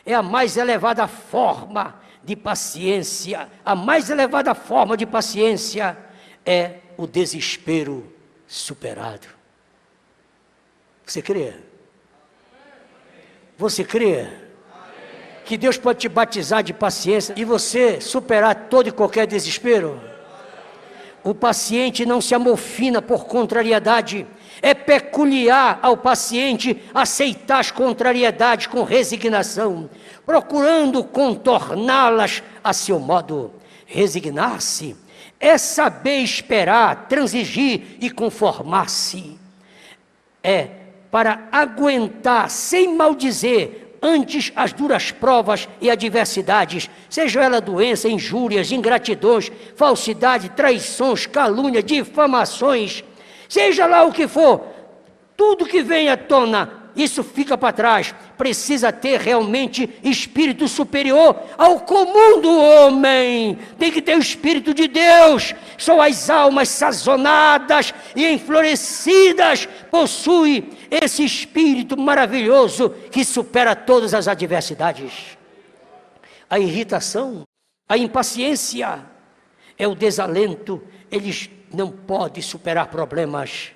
é a mais elevada forma de paciência. A mais elevada forma de paciência é o desespero superado. Você crê? Você crê? Que Deus pode te batizar de paciência e você superar todo e qualquer desespero? O paciente não se amofina por contrariedade. É peculiar ao paciente aceitar as contrariedades com resignação, procurando contorná-las a seu modo. Resignar-se é saber esperar, transigir e conformar-se. É para aguentar sem maldizer antes as duras provas e adversidades, seja ela doença, injúrias, ingratidões, falsidade, traições, calúnia, difamações, seja lá o que for, tudo que vem à tona, isso fica para trás. Precisa ter realmente espírito superior ao comum do homem. Tem que ter o Espírito de Deus. Só as almas sazonadas e enflorescidas possuem esse Espírito maravilhoso que supera todas as adversidades. A irritação, a impaciência, é o desalento. Eles não podem superar problemas.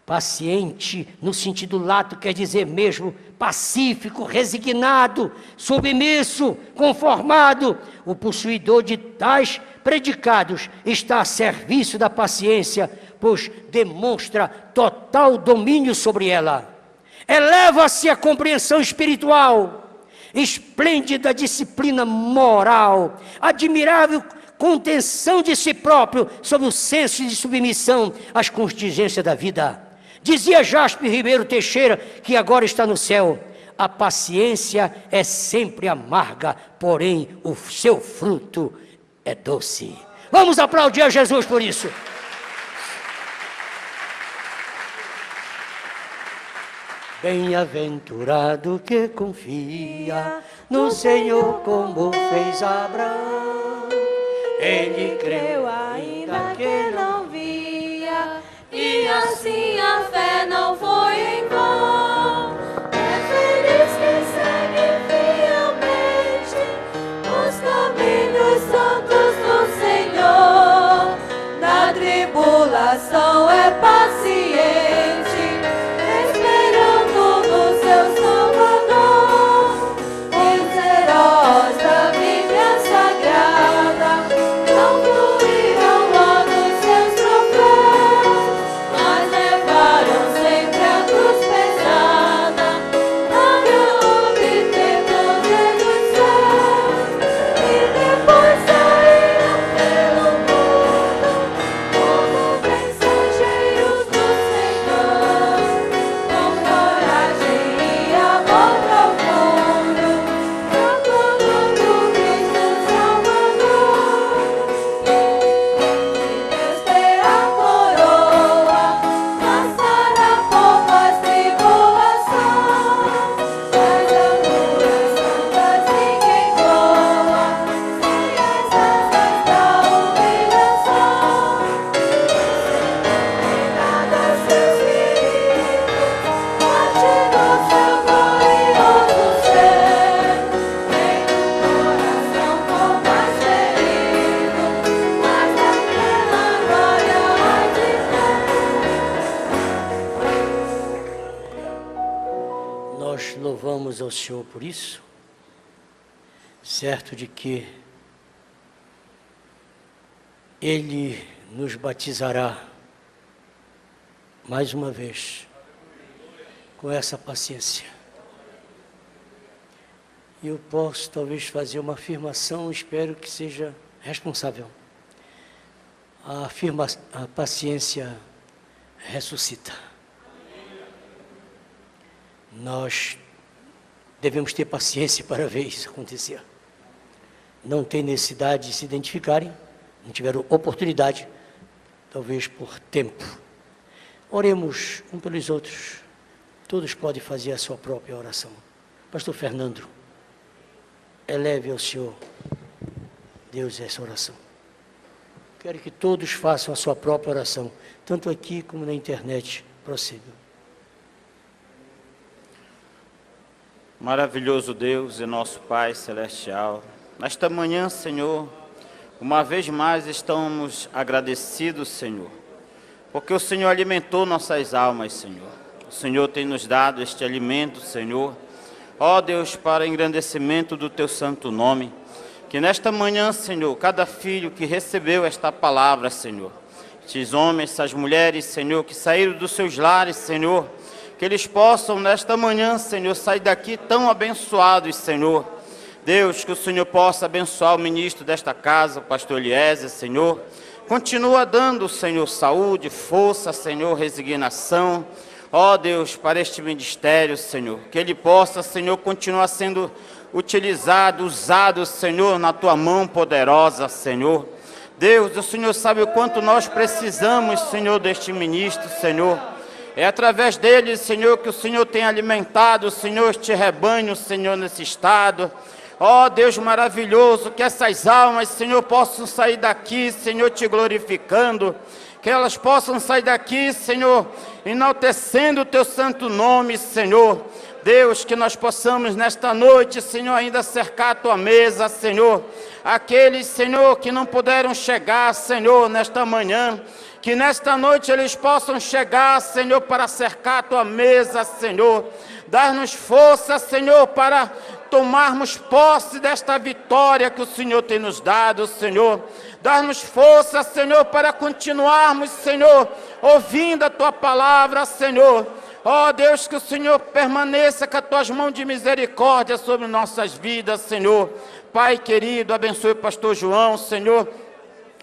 Paciente, no sentido lato, quer dizer mesmo pacífico, resignado, submisso, conformado. O possuidor de tais predicados está a serviço da paciência, pois demonstra total domínio sobre ela. Eleva-se a compreensão espiritual, esplêndida disciplina moral, admirável contenção de si próprio sob o senso de submissão às contingências da vida. Dizia Jasper Ribeiro Teixeira, que agora está no céu, a paciência é sempre amarga, porém o seu fruto é doce. Vamos aplaudir a Jesus por isso. Bem-aventurado que confia no Senhor como fez Abraão. Ele creu ainda que não via, E assim a fé não foi em vão. É feliz quem segue fielmente os caminhos santos do Senhor. Na tribulação é paciente, esperando no seu Salvador. Os heróis da Bíblia Sagrada não fluíram logo seus troféus, mas levaram sempre a ao Senhor por isso, certo de que Ele nos batizará mais uma vez com essa paciência. E eu posso talvez fazer uma afirmação, espero que seja responsável. A paciência ressuscita. Nós devemos ter paciência para ver isso acontecer. Não tem necessidade de se identificarem, não tiveram oportunidade, talvez por tempo. Oremos um pelos outros. Todos podem fazer a sua própria oração. Pastor Fernando, eleve ao Senhor, Deus, essa oração. Quero que todos façam a sua própria oração, tanto aqui como na internet. Proceda. Maravilhoso Deus e nosso Pai Celestial, nesta manhã, Senhor, uma vez mais estamos agradecidos, Senhor, porque o Senhor alimentou nossas almas, Senhor. O Senhor tem nos dado este alimento, Senhor, ó Deus, para engrandecimento do Teu santo nome. Que nesta manhã, Senhor, cada filho que recebeu esta palavra, Senhor, estes homens, essas mulheres, Senhor, que saíram dos seus lares, Senhor, que eles possam nesta manhã, Senhor, sair daqui tão abençoados, Senhor. Deus, que o Senhor possa abençoar o ministro desta casa, o pastor Eliezer, Senhor. Continua dando, Senhor, saúde, força, Senhor, resignação. Ó Deus, para este ministério, Senhor, que ele possa, Senhor, continuar sendo utilizado, usado, Senhor, na Tua mão poderosa, Senhor. Deus, o Senhor sabe o quanto nós precisamos, Senhor, deste ministro, Senhor. É através dele, Senhor, que o Senhor tem alimentado, Senhor, este rebanho, Senhor, nesse estado. Ó Deus maravilhoso, que essas almas, Senhor, possam sair daqui, Senhor, te glorificando. Que elas possam sair daqui, Senhor, enaltecendo o Teu santo nome, Senhor. Deus, que nós possamos nesta noite, Senhor, ainda cercar a Tua mesa, Senhor. Aqueles, Senhor, que não puderam chegar, Senhor, nesta manhã, que nesta noite eles possam chegar, Senhor, para cercar a Tua mesa, Senhor. Dar-nos força, Senhor, para tomarmos posse desta vitória que o Senhor tem nos dado, Senhor. Dar-nos força, Senhor, para continuarmos, Senhor, ouvindo a Tua palavra, Senhor. Ó Deus, que o Senhor permaneça com as Tuas mãos de misericórdia sobre nossas vidas, Senhor. Pai querido, abençoe o pastor João, Senhor.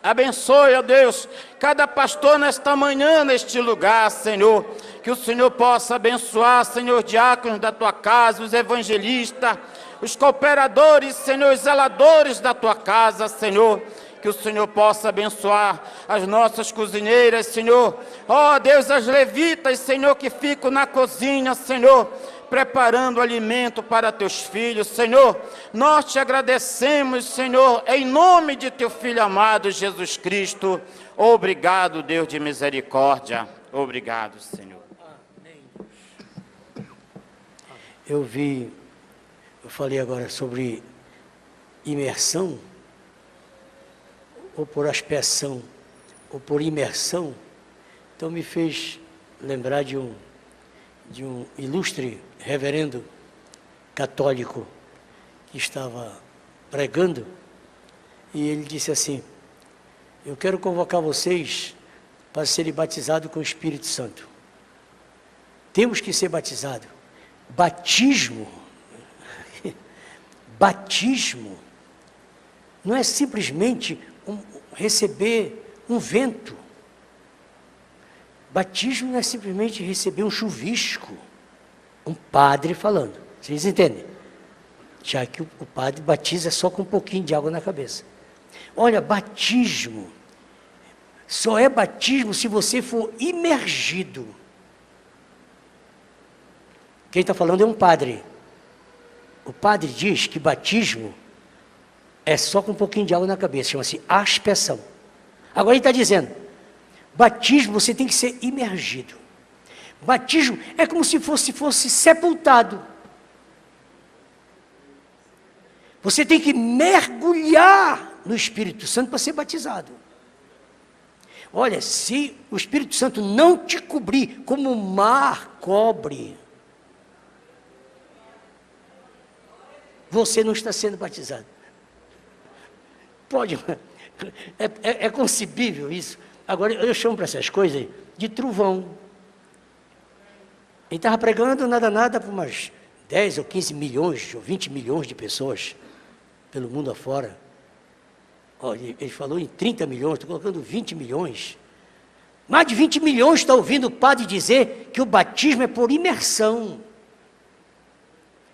Abençoe, ó Deus, cada pastor nesta manhã, neste lugar, Senhor. Que o Senhor possa abençoar, Senhor, diáconos da Tua casa, os evangelistas, os cooperadores, Senhor, os zeladores da Tua casa, Senhor. Que o Senhor possa abençoar as nossas cozinheiras, Senhor. Ó Deus, as levitas, Senhor, que ficam na cozinha, Senhor, preparando alimento para Teus filhos, Senhor. Nós Te agradecemos, Senhor, em nome de Teu Filho amado, Jesus Cristo. Obrigado, Deus de misericórdia. Obrigado, Senhor. Eu falei agora sobre imersão, ou por aspersão, ou por imersão. Então me fez lembrar de um ilustre reverendo católico que estava pregando, e ele disse assim: eu quero convocar vocês para serem batizados com o Espírito Santo. Temos que ser batizados. Batismo não é simplesmente receber um vento. Batismo não é simplesmente receber um chuvisco. Um padre falando. Vocês entendem? Já que o padre batiza só com um pouquinho de água na cabeça. Olha, batismo só é batismo se você for imergido. Quem está falando é um padre. O padre diz que batismo é só com um pouquinho de água na cabeça, chama-se aspersão. Agora ele está dizendo, batismo você tem que ser imergido. Batismo é como se fosse sepultado. Você tem que mergulhar no Espírito Santo para ser batizado. Olha, se o Espírito Santo não te cobrir como o mar cobre, você não está sendo batizado. Pode, é concebível isso. Agora, eu chamo para essas coisas de trovão. Ele estava pregando nada para umas 10 ou 15 milhões, ou 20 milhões de pessoas pelo mundo afora. Olha, ele falou em 30 milhões, estou colocando 20 milhões. Mais de 20 milhões está ouvindo o padre dizer que o batismo é por imersão.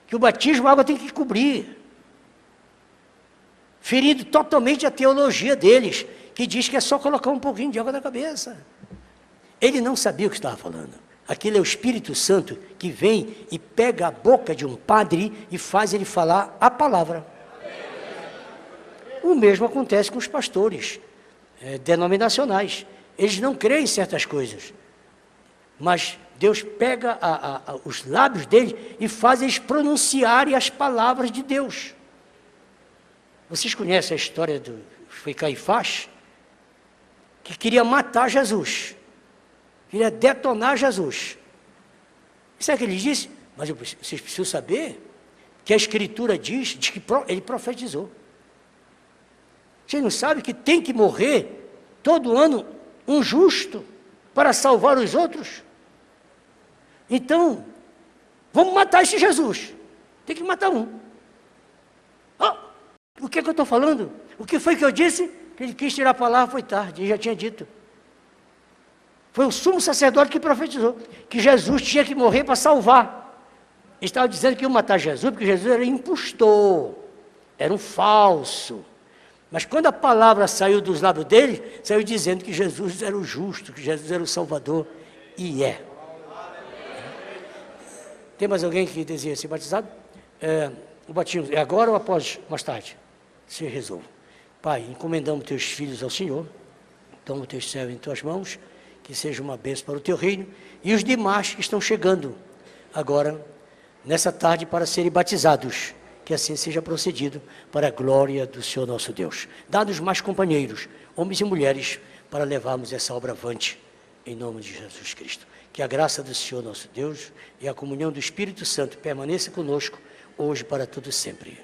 Que o batismo a água tem que cobrir. Ferindo totalmente a teologia deles, que diz que é só colocar um pouquinho de água na cabeça. Ele não sabia o que estava falando. Aquilo é o Espírito Santo que vem e pega a boca de um padre e faz ele falar a palavra. O mesmo acontece com os pastores denominacionais. Eles não creem em certas coisas, mas Deus pega os lábios deles e faz eles pronunciarem as palavras de Deus. Vocês conhecem a história foi Caifás, que queria matar Jesus, queria detonar Jesus. E sabe o que ele disse? Mas vocês precisam saber que a Escritura diz que ele profetizou. Vocês não sabem que tem que morrer todo ano um justo para salvar os outros? Então, vamos matar esse Jesus. Tem que matar um. O que é que eu estou falando? O que foi que eu disse? Que ele quis tirar a palavra, foi tarde, ele já tinha dito. Foi o sumo sacerdote que profetizou que Jesus tinha que morrer para salvar. Ele estava dizendo que ia matar Jesus, porque Jesus era impostor, era um falso. Mas quando a palavra saiu dos lábios dele, saiu dizendo que Jesus era o justo, que Jesus era o Salvador, e é. Tem mais alguém que deseja ser batizado? O batismo é agora ou mais tarde? Se resolva. Pai, encomendamos teus filhos ao Senhor, toma o teu servo em tuas mãos, que seja uma bênção para o teu reino, e os demais que estão chegando agora, nessa tarde, para serem batizados, que assim seja procedido para a glória do Senhor nosso Deus. Dá-nos mais companheiros, homens e mulheres, para levarmos essa obra avante, em nome de Jesus Cristo. Que a graça do Senhor nosso Deus e a comunhão do Espírito Santo permaneça conosco, hoje para todo sempre.